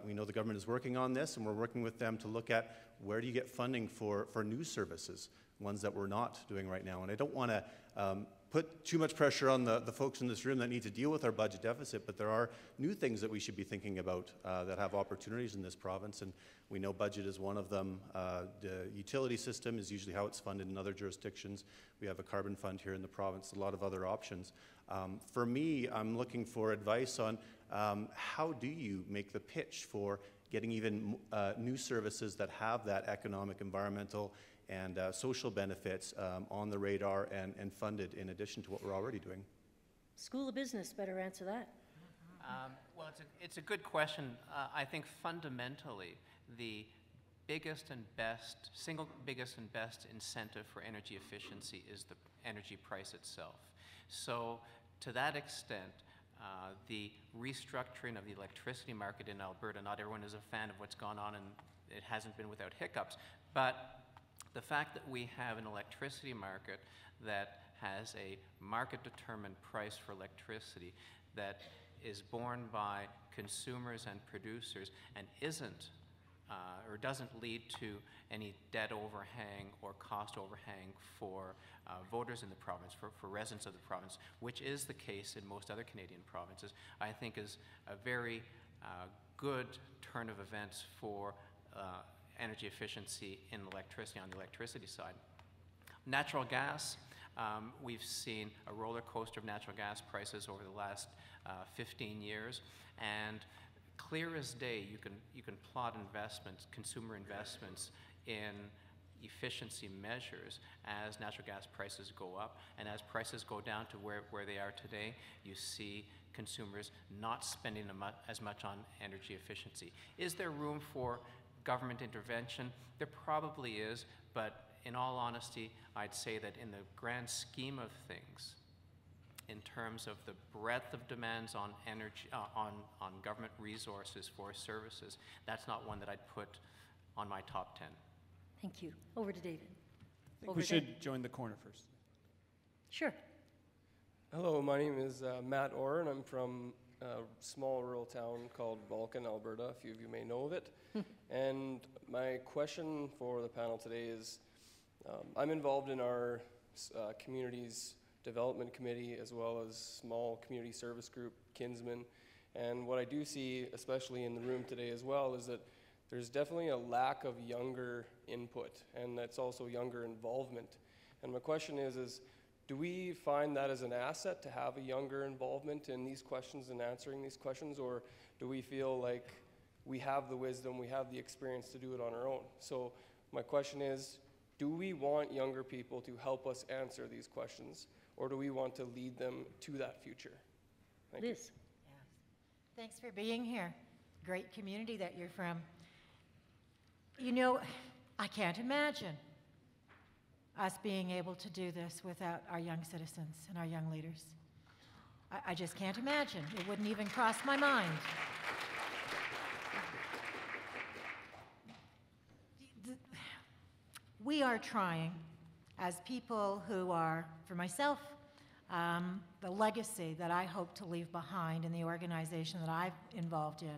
we know the government is working on this, and we're working with them to look at where do you get funding for new services, ones that we're not doing right now. And I don't want to put too much pressure on the folks in this room that need to deal with our budget deficit, but there are new things that we should be thinking about that have opportunities in this province, and we know budget is one of them. The utility system is usually how it's funded in other jurisdictions. We have a carbon fund here in the province, a lot of other options. For me, I'm looking for advice on how do you make the pitch for getting even new services that have that economic, environmental, and social benefits on the radar and funded in addition to what we're already doing? School of Business better answer that. Well, it's a good question. I think fundamentally the single biggest and best incentive for energy efficiency is the energy price itself. So to that extent, the restructuring of the electricity market in Alberta, not everyone is a fan of what's gone on, and it hasn't been without hiccups, but the fact that we have an electricity market that has a market-determined price for electricity that is borne by consumers and producers and isn't or doesn't lead to any debt overhang or cost overhang for voters in the province, for residents of the province, which is the case in most other Canadian provinces, I think is a very good turn of events for energy efficiency in electricity, on the electricity side. Natural gas, we've seen a roller coaster of natural gas prices over the last 15 years, and clear as day, you can plot investments, consumer investments in efficiency measures as natural gas prices go up, and as prices go down to where they are today, you see consumers not spending as much on energy efficiency. Is there room for government intervention? There probably is, but in all honesty, I'd say that in the grand scheme of things, in terms of the breadth of demands on energy, on government resources for services, that's not one that I'd put on my top 10. Thank you. Over to David. I think we should join the corner first. Sure. Hello, my name is Matt Orr, and I'm from a small rural town called Vulcan, Alberta. A few of you may know of it. And my question for the panel today is, I'm involved in our community's development committee as well as small community service group, Kinsman. And what I do see, especially in the room today as well, is that there's definitely a lack of younger input, and that's also younger involvement. And my question is do we find that as an asset to have a younger involvement in these questions and answering these questions, or do we feel like we have the wisdom, we have the experience to do it on our own? So my question is, do we want younger people to help us answer these questions, or do we want to lead them to that future? Thank you. Liz. Yeah. Thanks for being here. Great community that you're from. You know, I can't imagine us being able to do this without our young citizens and our young leaders. I just can't imagine. It wouldn't even cross my mind. We are trying, as people who are, for myself, the legacy that I hope to leave behind in the organization that I'm involved in,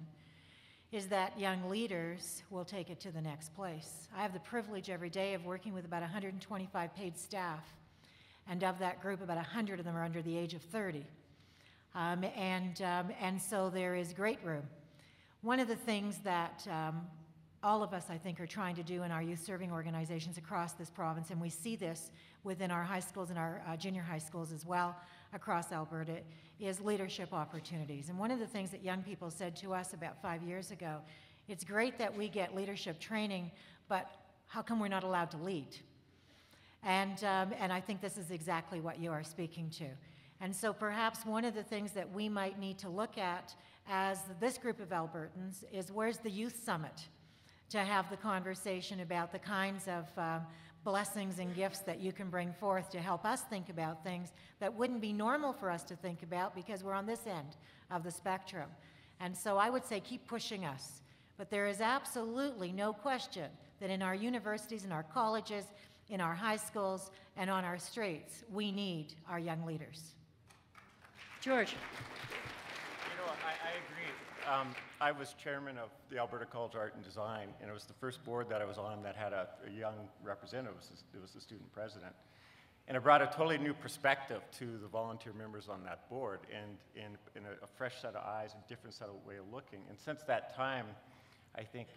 is that young leaders will take it to the next place. I have the privilege every day of working with about 125 paid staff, and of that group, about 100 of them are under the age of 30. And so there is great room. One of the things that all of us, I think, are trying to do in our youth serving organizations across this province, and we see this within our high schools and our junior high schools as well across Alberta, is leadership opportunities. And one of the things that young people said to us about 5 years ago, it's great that we get leadership training, but how come we're not allowed to lead? And I think this is exactly what you are speaking to. And so perhaps one of the things that we might need to look at as this group of Albertans is, where's the youth summit to have the conversation about the kinds of blessings and gifts that you can bring forth to help us think about things that wouldn't be normal for us to think about because we're on this end of the spectrum. And so I would say keep pushing us. But there is absolutely no question that in our universities, in our colleges, in our high schools, and on our streets, we need our young leaders. George. You know, I agree. I was chairman of the Alberta College of Art and Design, and it was the first board that I was on that had a young representative. It was the student president. And it brought a totally new perspective to the volunteer members on that board, and in a fresh set of eyes, a different set of way of looking. And since that time, I think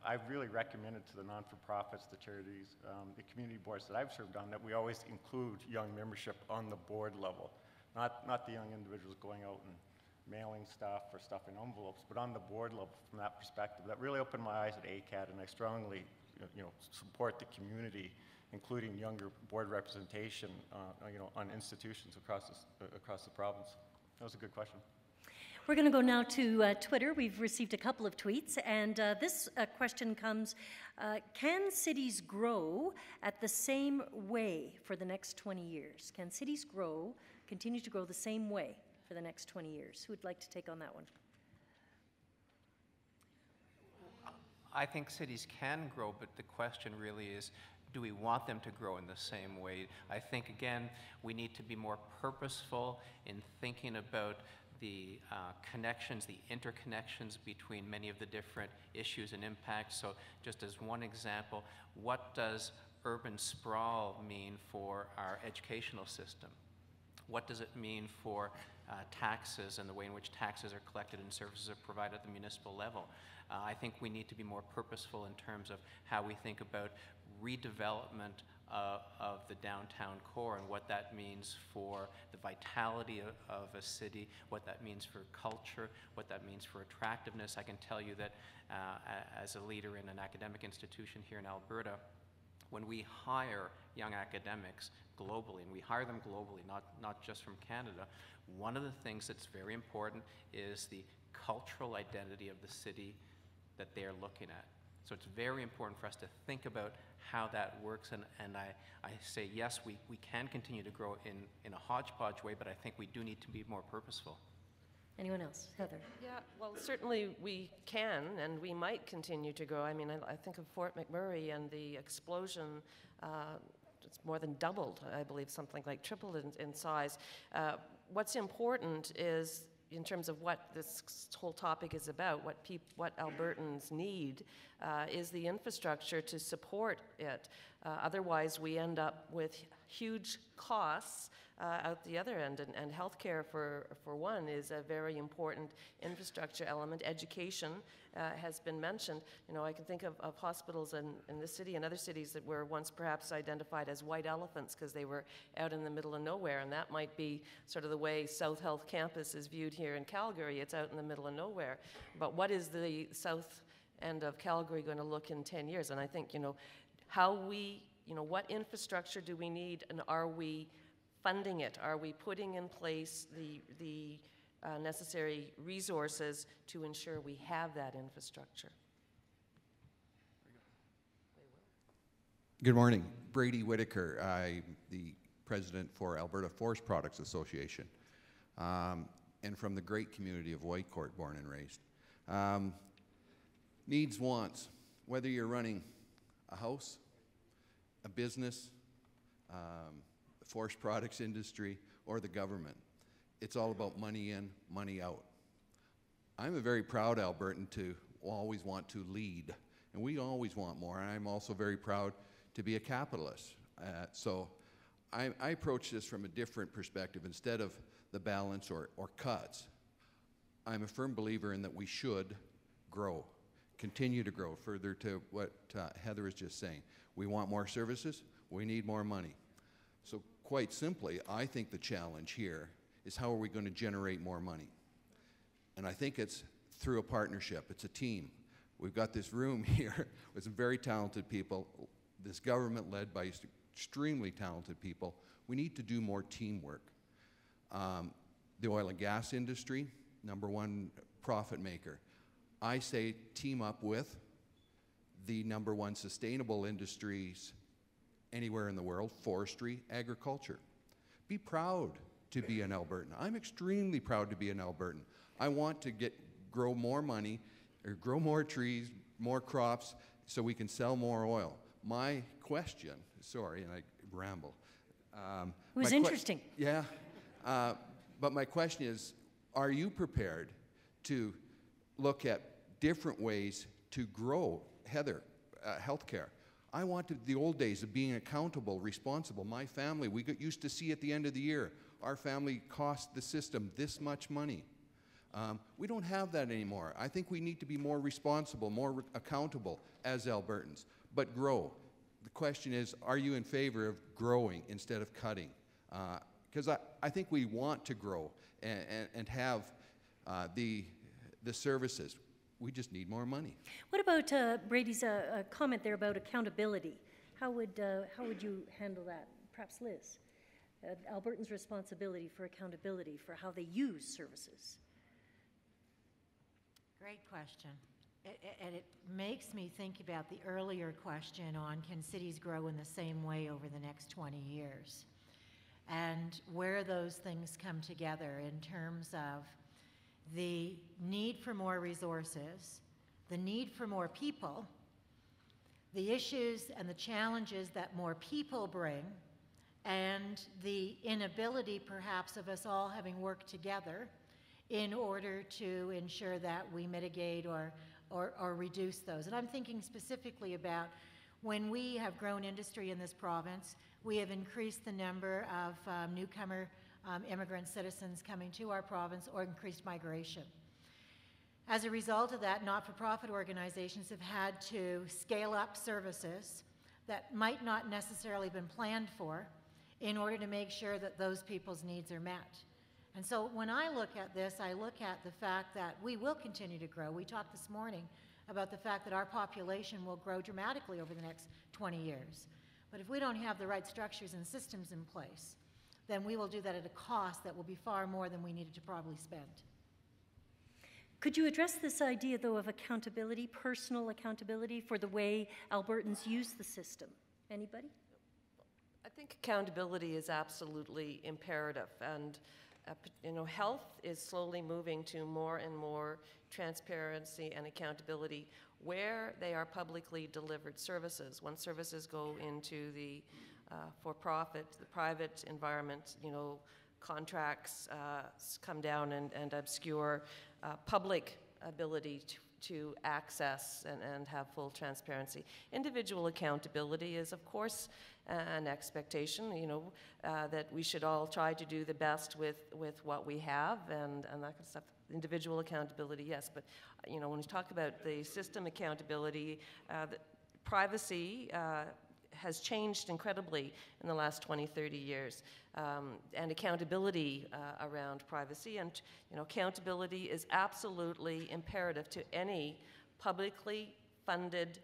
I've really recommended to the non-for-profits, the charities, the community boards that I've served on, that we always include young membership on the board level, not the young individuals going out and mailing stuff or stuff in envelopes, but on the board level from that perspective. That really opened my eyes at ACAD, and I strongly support the community, including younger board representation on institutions across the province. That was a good question. We're going to go now to Twitter. We've received a couple of tweets, and this question comes, can cities grow at the same way for the next 20 years? Can cities continue to grow the same way for the next 20 years? Who would like to take on that one? I think cities can grow, but the question really is, do we want them to grow in the same way? I think, again, we need to be more purposeful in thinking about the connections, the interconnections between many of the different issues and impacts. So just as one example, what does urban sprawl mean for our educational system? What does it mean for taxes and the way in which taxes are collected and services are provided at the municipal level? I think we need to be more purposeful in terms of how we think about redevelopment of the downtown core and what that means for the vitality of a city, what that means for culture, what that means for attractiveness. I can tell you that as a leader in an academic institution here in Alberta, when we hire young academics globally, and we hire them globally, not just from Canada, one of the things that's very important is the cultural identity of the city that they're looking at. So it's very important for us to think about how that works, and I say, yes, we can continue to grow in a hodgepodge way, but I think we do need to be more purposeful. Anyone else? Heather? Yeah, well, certainly we can and we might continue to grow. I mean, I think of Fort McMurray and the explosion. It's more than doubled, I believe, something like tripled in size. What's important is, in terms of what this whole topic is about, what Albertans need, is the infrastructure to support it. Otherwise, we end up with huge costs out the other end, and healthcare, for one, is a very important infrastructure element. Education has been mentioned. You know, I can think of hospitals in this city and other cities that were once perhaps identified as white elephants because they were out in the middle of nowhere, and that might be sort of the way South Health Campus is viewed here in Calgary. It's out in the middle of nowhere. But what is the south end of Calgary going to look in 10 years? And I think, what infrastructure do we need, and are we funding it? Are we putting in place the necessary resources to ensure we have that infrastructure? Good morning. Brady Whitaker. I'm the president for Alberta Forest Products Association, and from the great community of Whitecourt, born and raised. Needs, wants. Whether you're running a house, a business, the forest products industry, or the government, it's all about money in, money out. I'm a very proud Albertan to always want to lead, and we always want more. And I'm also very proud to be a capitalist. So I approach this from a different perspective. Instead of the balance or cuts, I'm a firm believer in that we should grow, continue to grow, further to what Heather is just saying. We want more services, we need more money. So quite simply, I think the challenge here is how are we going to generate more money? And I think it's through a partnership. It's a team. We've got this room here with some very talented people, this government led by extremely talented people. We need to do more teamwork. The oil and gas industry, #1 profit maker. I say team up with the #1 sustainable industries anywhere in the world, forestry, agriculture. Be proud to be an Albertan. I'm extremely proud to be an Albertan. I want to grow more money, or grow more trees, more crops, so we can sell more oil. My question, sorry, and I ramble. It was interesting. Yeah, but my question is, are you prepared to look at different ways to grow, Heather, healthcare? I wanted the old days of being accountable, responsible. My family, we got used to see at the end of the year, our family cost the system this much money. We don't have that anymore. I think we need to be more responsible, more accountable as Albertans, but grow. The question is, are you in favor of growing instead of cutting? Because I think we want to grow and have the services. We just need more money. What about Brady's comment there about accountability? How would you handle that? Perhaps Liz. Albertans' responsibility for accountability for how they use services. Great question. And it makes me think about the earlier question on can cities grow in the same way over the next 20 years? And where those things come together in terms of the need for more resources, the need for more people, the issues and the challenges that more people bring, and the inability perhaps of us all having worked together in order to ensure that we mitigate or reduce those. And I'm thinking specifically about when we have grown industry in this province, we have increased the number of newcomer immigrant citizens coming to our province, or increased migration. As a result of that, not-for-profit organizations have had to scale up services that might not necessarily have been planned for in order to make sure that those people's needs are met. And so when I look at this, I look at the fact that we will continue to grow. We talked this morning about the fact that our population will grow dramatically over the next 20 years. But if we don't have the right structures and systems in place, then we will do that at a cost that will be far more than we needed to probably spend. Could you address this idea, though, of accountability, personal accountability for the way Albertans use the system? Anybody? I think accountability is absolutely imperative, and health is slowly moving to more and more transparency and accountability where they are publicly delivered services. When services go into the for-profit, the private environment, contracts come down and obscure public ability to access and have full transparency. Individual accountability is, of course, an expectation, that we should all try to do the best with what we have and that kind of stuff. Individual accountability, yes, but when we talk about the system accountability, the privacy has changed incredibly in the last 20, 30 years, and accountability around privacy. And accountability is absolutely imperative to any publicly funded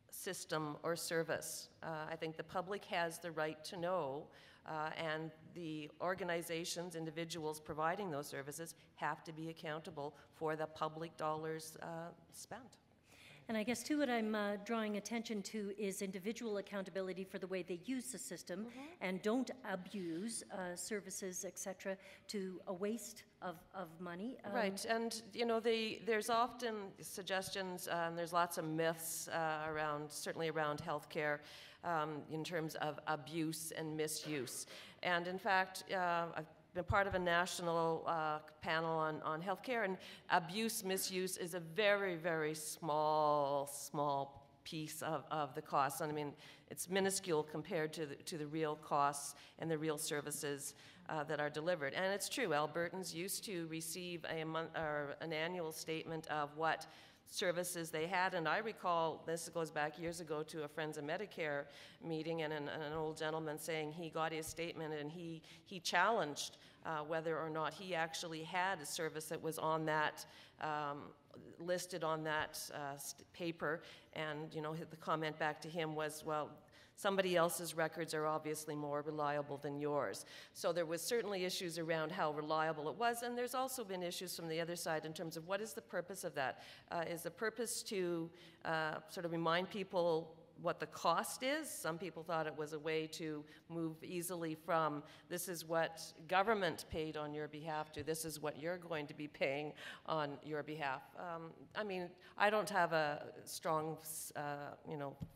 system or service. I think the public has the right to know, and the organizations, individuals providing those services have to be accountable for the public dollars spent. And I guess, too, what I'm drawing attention to is individual accountability for the way they use the system and don't abuse services, et cetera, to a waste of money. Right, and there's often suggestions, there's lots of myths certainly around healthcare, in terms of abuse and misuse. And in fact, I've been part of a national panel on healthcare, and abuse, misuse is a very, very small piece of the costs. And I mean, it's minuscule compared to the real costs and the real services that are delivered. And it's true, Albertans used to receive an annual statement of what services they had, and I recall, this goes back years ago to a Friends of Medicare meeting, and an old gentleman saying he got his statement and he challenged whether or not he actually had a service that was on that, listed on that paper, and the comment back to him was, well, somebody else's records are obviously more reliable than yours. So there was certainly issues around how reliable it was, and there's also been issues from the other side in terms of what is the purpose of that? Is the purpose to sort of remind people what the cost is? Some people thought it was a way to move easily from this is what government paid on your behalf to this is what you're going to be paying on your behalf. I mean, I don't have a strong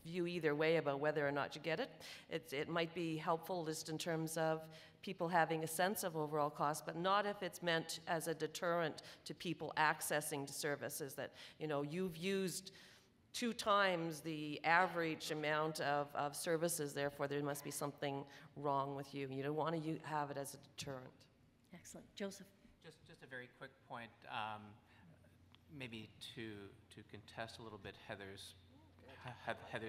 view either way about whether or not you get it. It might be helpful just in terms of people having a sense of overall cost, but not if it's meant as a deterrent to people accessing services that, you've used 2 times the average amount of services, therefore there must be something wrong with you. You don't want to have it as a deterrent. Excellent. Joseph? Just a very quick point, maybe to contest a little bit Heather's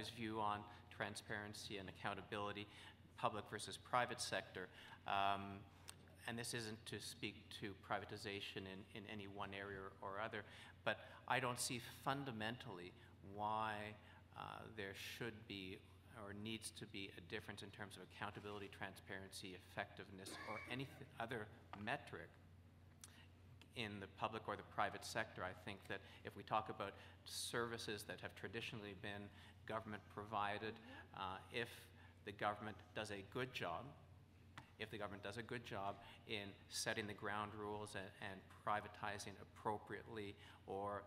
view on transparency and accountability, public versus private sector. And this isn't to speak to privatization in any one area or other, but I don't see fundamentally why there should be or needs to be a difference in terms of accountability, transparency, effectiveness, or any other metric in the public or the private sector. I think that if we talk about services that have traditionally been government provided, if the government does a good job, in setting the ground rules and privatizing appropriately or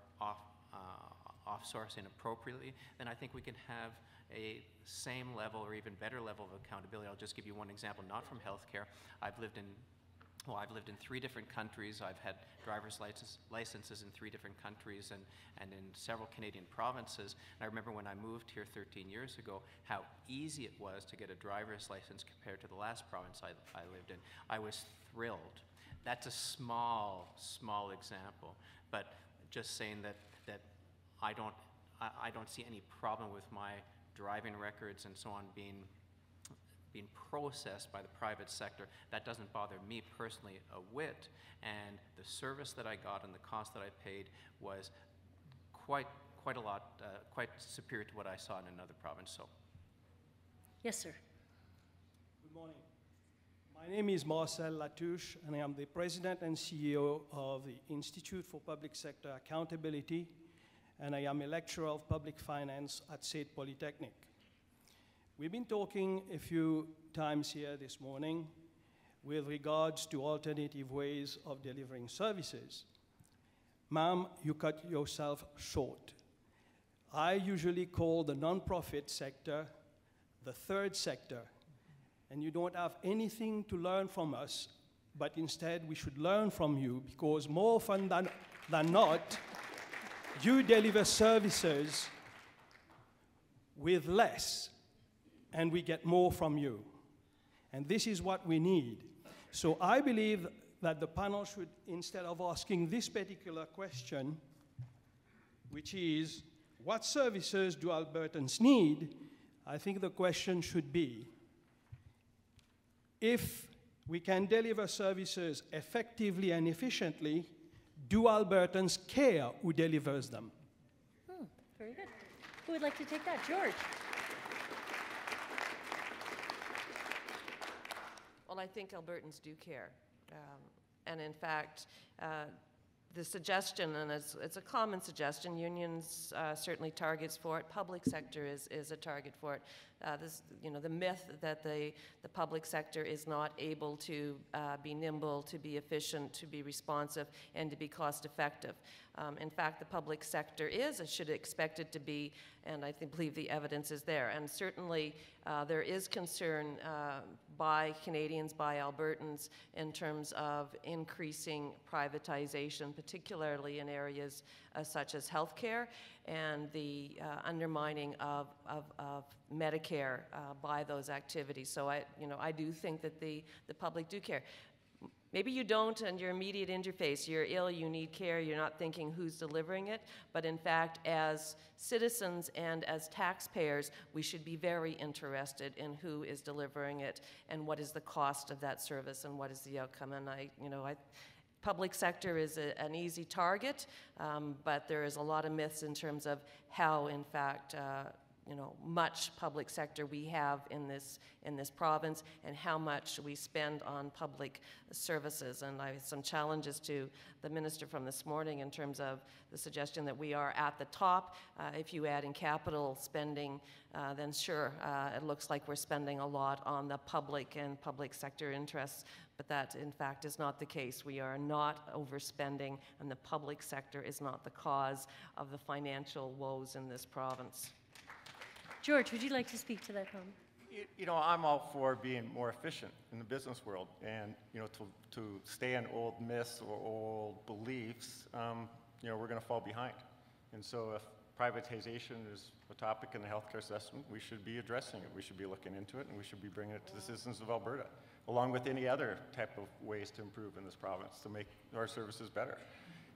offsourcing appropriately, then I think we can have a same level or even better level of accountability. I'll just give you one example, not from healthcare. I've lived in 3 different countries. I've had driver's licenses in 3 different countries and in several Canadian provinces. And I remember when I moved here 13 years ago, how easy it was to get a driver's license compared to the last province I lived in. I was thrilled. That's a small example, but just saying that I don't see any problem with my driving records and so on being processed by the private sector. That doesn't bother me personally a whit, and the service that I got and the cost that I paid was quite superior to what I saw in another province. So, yes, sir. Good morning. My name is Marcel Latouche, and I am the President and CEO of the Institute for Public Sector Accountability, and I am a lecturer of public finance at State Polytechnic. We've been talking a few times here this morning with regards to alternative ways of delivering services. Ma'am, you cut yourself short. I usually call the nonprofit sector the third sector, and you don't have anything to learn from us, but instead we should learn from you, because more often than not, you deliver services with less, and we get more from you. And this is what we need. So I believe that the panel should, instead of asking this particular question, which is, what services do Albertans need? I think the question should be, if we can deliver services effectively and efficiently, do Albertans care who delivers them? Very good. Who would like to take that? George. Well, I think Albertans do care. And in fact, the suggestion, and it's a common suggestion, unions certainly targets for it, public sector is a target for it. The myth that the public sector is not able to be nimble, to be efficient, to be responsive, and to be cost effective. In fact, the public sector is, should expect it to be, and I believe the evidence is there. And certainly there is concern by Canadians, by Albertans, in terms of increasing privatization, particularly in areas such as healthcare, and the undermining of Medicare by those activities. So I do think that the public do care. Maybe you don't, and your immediate interface, you're ill, you need care, you're not thinking who's delivering it, but in fact, as citizens and as taxpayers, we should be very interested in who is delivering it and what is the cost of that service and what is the outcome. And public sector is an easy target, but there is a lot of myths in terms of how, in fact, much public sector we have in this province and how much we spend on public services. And I have some challenges to the minister from this morning in terms of the suggestion that we are at the top. If you add in capital spending, then sure, it looks like we're spending a lot on the public and public sector interests, but that in fact is not the case. We are not overspending, and the public sector is not the cause of the financial woes in this province. George, would you like to speak to that comment? I'm all for being more efficient in the business world, and to stay in old myths or old beliefs, we're going to fall behind. And so if privatization is a topic in the healthcare assessment, we should be addressing it. We should be looking into it, and we should be bringing it to the citizens of Alberta, along with any other type of ways to improve in this province to make our services better.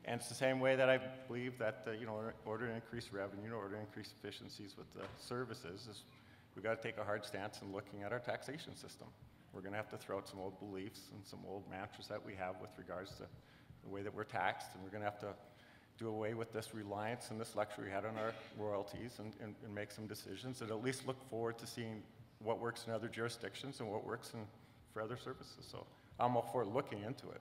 And it's the same way that I believe that, in order to increase revenue, in order to increase efficiencies with the services, is we've got to take a hard stance in looking at our taxation system. We're going to have to throw out some old beliefs and some old mantras that we have with regards to the way that we're taxed, and we're going to have to do away with this reliance and this luxury we had on our royalties and make some decisions and at least look forward to seeing what works in other jurisdictions and what works for other services. So I'm all for looking into it.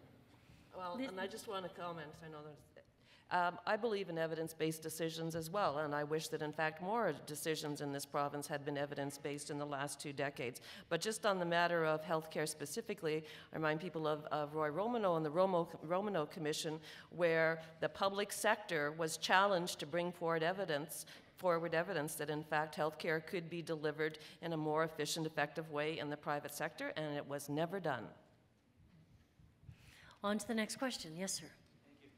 Well, and I just want to comment, I know that I believe in evidence-based decisions as well, and I wish that in fact more decisions in this province had been evidence-based in the last 2 decades. But just on the matter of healthcare specifically, I remind people of Roy Romano and the Romano Commission, where the public sector was challenged to bring forward evidence that in fact healthcare could be delivered in a more efficient, effective way in the private sector, and it was never done. On to the next question. Yes, sir. Thank you.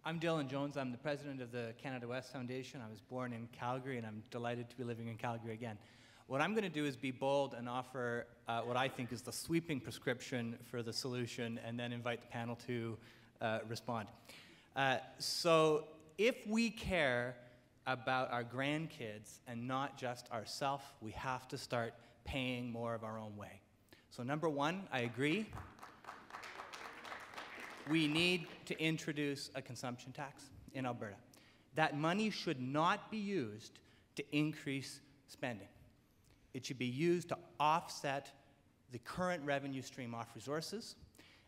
I'm Dylan Jones. I'm the president of the Canada West Foundation. I was born in Calgary, and I'm delighted to be living in Calgary again. What I'm going to do is be bold and offer what I think is the sweeping prescription for the solution, and then invite the panel to respond. So if we care about our grandkids and not just ourselves, we have to start paying more of our own way. So number one, I agree. We need to introduce a consumption tax in Alberta. That money should not be used to increase spending. It should be used to offset the current revenue stream off resources,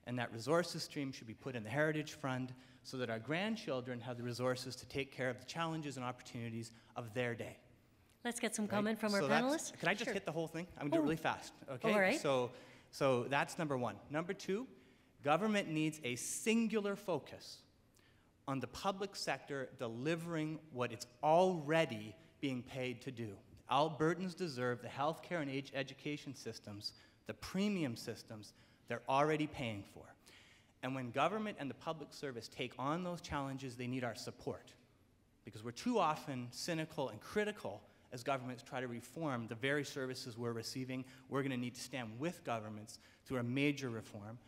and that resources stream should be put in the Heritage Fund so that our grandchildren have the resources to take care of the challenges and opportunities of their day. Let's get some comment from our So panelists. can I just hit the whole thing? I'm going to do it really fast, okay? All right. So that's number one. Number two, government needs a singular focus on the public sector delivering what it's already being paid to do. Albertans deserve the healthcare and education systems, the premium systems they're already paying for. And when government and the public service take on those challenges, they need our support. Because we're too often cynical and critical as governments try to reform the very services we're receiving. We're going to need to stand with governments through a major reform.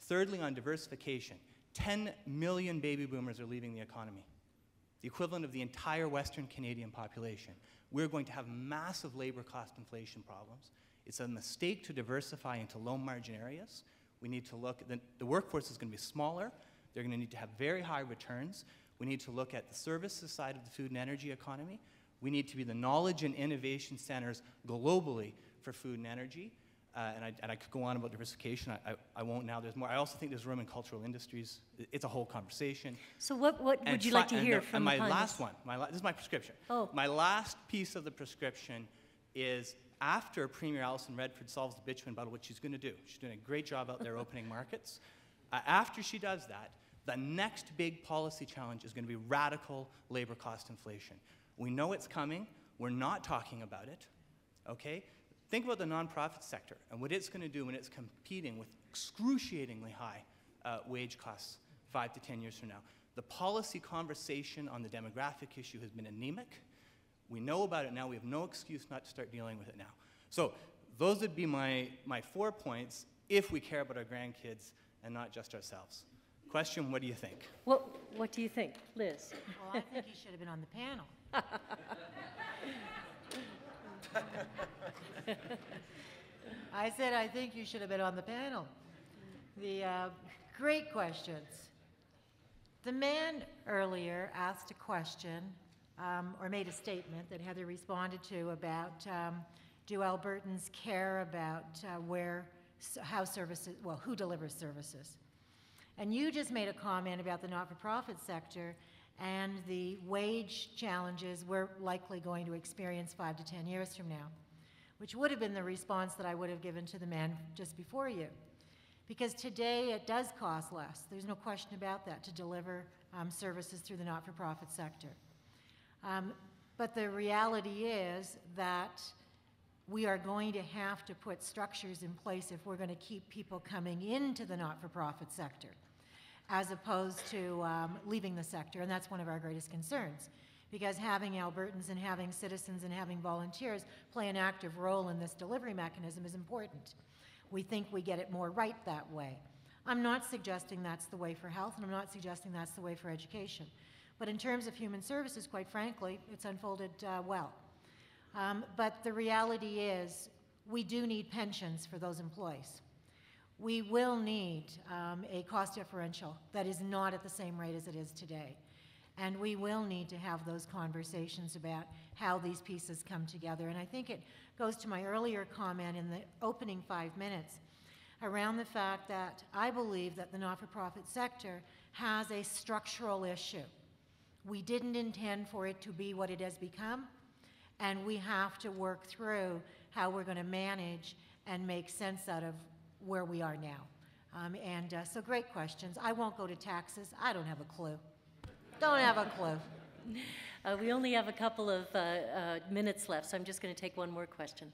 Thirdly, on diversification, 10 million baby boomers are leaving the economy, the equivalent of the entire Western Canadian population. We're going to have massive labor cost inflation problems. It's a mistake to diversify into low-margin areas. We need to look, the workforce is going to be smaller. They're going to need to have very high returns. We need to look at the services side of the food and energy economy. We need to be the knowledge and innovation centers globally for food and energy. And I could go on about diversification. I won't now. There's more. I also think there's room in cultural industries. It's a whole conversation. So what would you like to hear from the my panelists? last one, this is my prescription. Oh. My last piece of the prescription is after Premier Alison Redford solves the bitumen battle, which she's going to do. She's doing a great job out there opening markets. After she does that, the next big policy challenge is going to be radical labor cost inflation. We know it's coming. We're not talking about it, okay? Think about the nonprofit sector and what it's going to do when it's competing with excruciatingly high wage costs 5 to 10 years from now. The policy conversation on the demographic issue has been anemic. We know about it now. We have no excuse not to start dealing with it now. So those would be my 4 points if we care about our grandkids and not just ourselves. Question, what do you think? What do you think, Liz? Well, I think you should have been on the panel. I said I think you should have been on the panel. Great questions. The man earlier asked a question or made a statement that Heather responded to about do Albertans care about how services, well, who delivers services? And you just made a comment about the not-for-profit sector and the wage challenges we're likely going to experience 5 to 10 years from now, which would have been the response that I would have given to the man just before you. Because today it does cost less. There's no question about that, to deliver services through the not-for-profit sector. But the reality is that we are going to have to put structures in place if we're going to keep people coming into the not-for-profit sector, as opposed to leaving the sector, and that's one of our greatest concerns. Because having Albertans and having citizens and having volunteers play an active role in this delivery mechanism is important. We think we get it more right that way. I'm not suggesting that's the way for health, and I'm not suggesting that's the way for education. But in terms of human services, quite frankly, it's unfolded well. But the reality is we do need pensions for those employees. We will need a cost differential that is not at the same rate as it is today. And we will need to have those conversations about how these pieces come together. And I think it goes to my earlier comment in the opening 5 minutes around the fact that I believe that the not-for-profit sector has a structural issue. We didn't intend for it to be what it has become, and we have to work through how we're going to manage and make sense out of where we are now. So great questions. I won't go to taxes. I don't have a clue. Don't have a clue. We only have a couple of minutes left, so I'm just going to take one more question.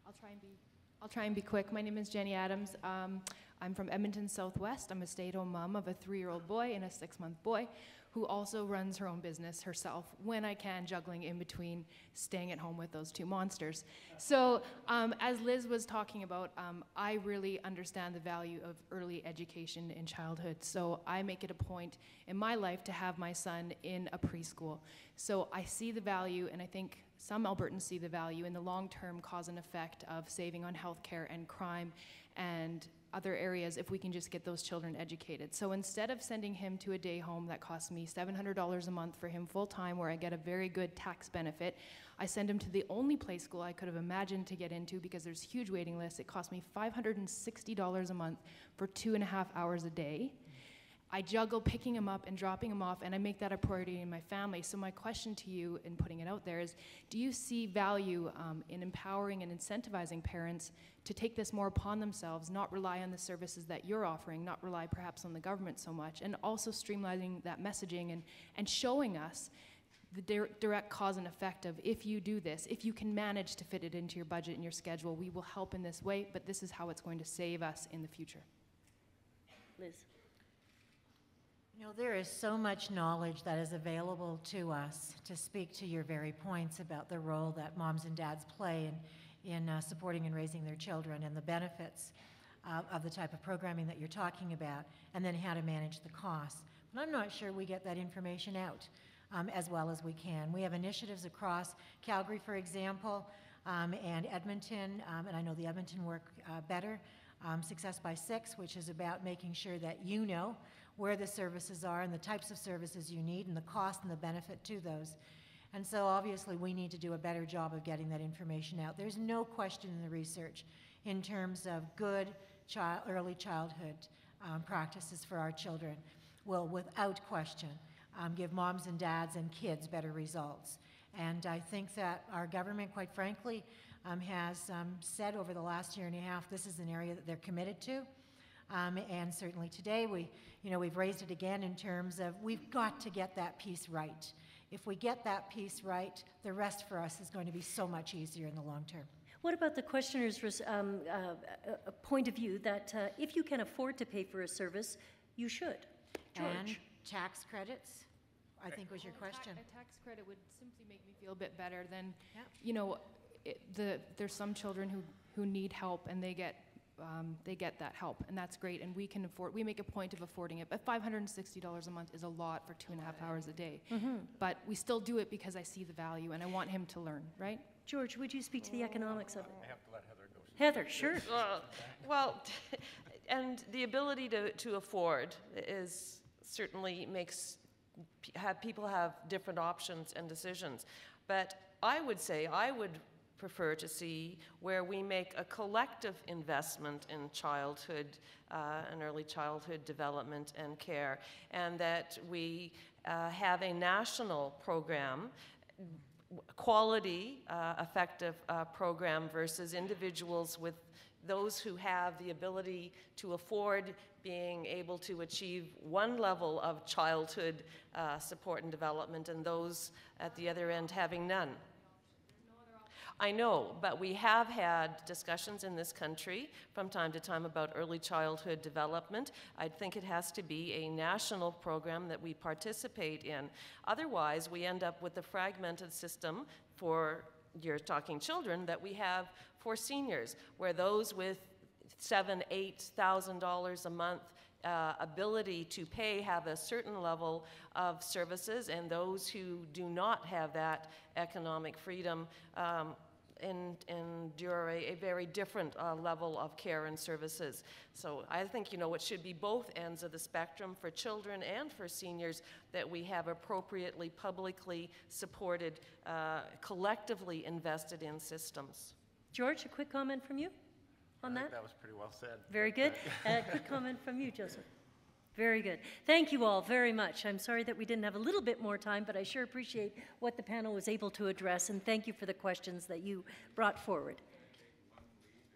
I'll try and be quick. My name is Jenny Adams. I'm from Edmonton Southwest. I'm a stay-at-home mom of a 3-year-old boy and a 6-month boy who also runs her own business herself when I can, juggling in between staying at home with those 2 monsters. So as Liz was talking about, I really understand the value of early education in childhood. So I make it a point in my life to have my son in a preschool. So I see the value, and I think some Albertans see the value in the long-term cause and effect of saving on healthcare and crime and other areas if we can just get those children educated. So instead of sending him to a day home that costs me $700 a month for him full-time, where I get a very good tax benefit, I send him to the only play school I could have imagined to get into because there's huge waiting lists. It cost me $560 a month for 2.5 hours a day. I juggle picking him up and dropping him off, and I make that a priority in my family. So my question to you in putting it out there is, do you see value in empowering and incentivizing parents to take this more upon themselves, not rely on the services that you're offering, not rely perhaps on the government so much, and also streamlining that messaging and showing us the direct cause and effect of, if you do this, if you can manage to fit it into your budget and your schedule, we will help in this way, but this is how it's going to save us in the future. Liz. You know, there is so much knowledge that is available to us to speak to your very points about the role that moms and dads play in supporting and raising their children and the benefits of the type of programming that you're talking about, and then how to manage the costs. But I'm not sure we get that information out as well as we can. We have initiatives across Calgary, for example, and Edmonton, and I know the Edmonton work better, Success by 6, which is about making sure that you know where the services are and the types of services you need and the cost and the benefit to those. And so obviously we need to do a better job of getting that information out. There's no question in the research in terms of good early childhood practices for our children will, without question, give moms and dads and kids better results. And I think that our government, quite frankly, has said over the last year and a half, this is an area that they're committed to. And certainly today, we've raised it again in terms of we've got to get that piece right. If we get that piece right, the rest for us is going to be so much easier in the long term. What about the questioner's point of view that if you can afford to pay for a service, you should? George. And tax credits, I think was your question. A tax credit would simply make me feel a bit better than, you know, there's some children who need help and they get that help, and that's great, and we make a point of affording it, but $560 a month is a lot for 2.5 hours a day. Mm-hmm. But we still do it because I see the value and I want him to learn, right? George, would you speak to the economics of it? I have to let Heather go. Heather, sure. Well, and the ability to afford is certainly makes people have different options and decisions. But I would say I would prefer to see where we make a collective investment in childhood and early childhood development and care, and that we have a national program, quality, effective program versus individuals with those who have the ability to afford being able to achieve one level of childhood support and development and those at the other end having none. I know, but we have had discussions in this country from time to time about early childhood development. I think it has to be a national program that we participate in. Otherwise, we end up with a fragmented system for, you're talking children, that we have for seniors, where those with $7,000, $8,000 a month ability to pay have a certain level of services, and those who do not have that economic freedom endure a very different level of care and services. So I think, it should be both ends of the spectrum for children and for seniors, that we have appropriately publicly supported, collectively invested in systems. George, a quick comment from you on that? That was pretty well said. Very good. A quick comment from you, Joseph. Very good. Thank you all very much. I'm sorry that we didn't have a little bit more time, but I sure appreciate what the panel was able to address, and thank you for the questions that you brought forward.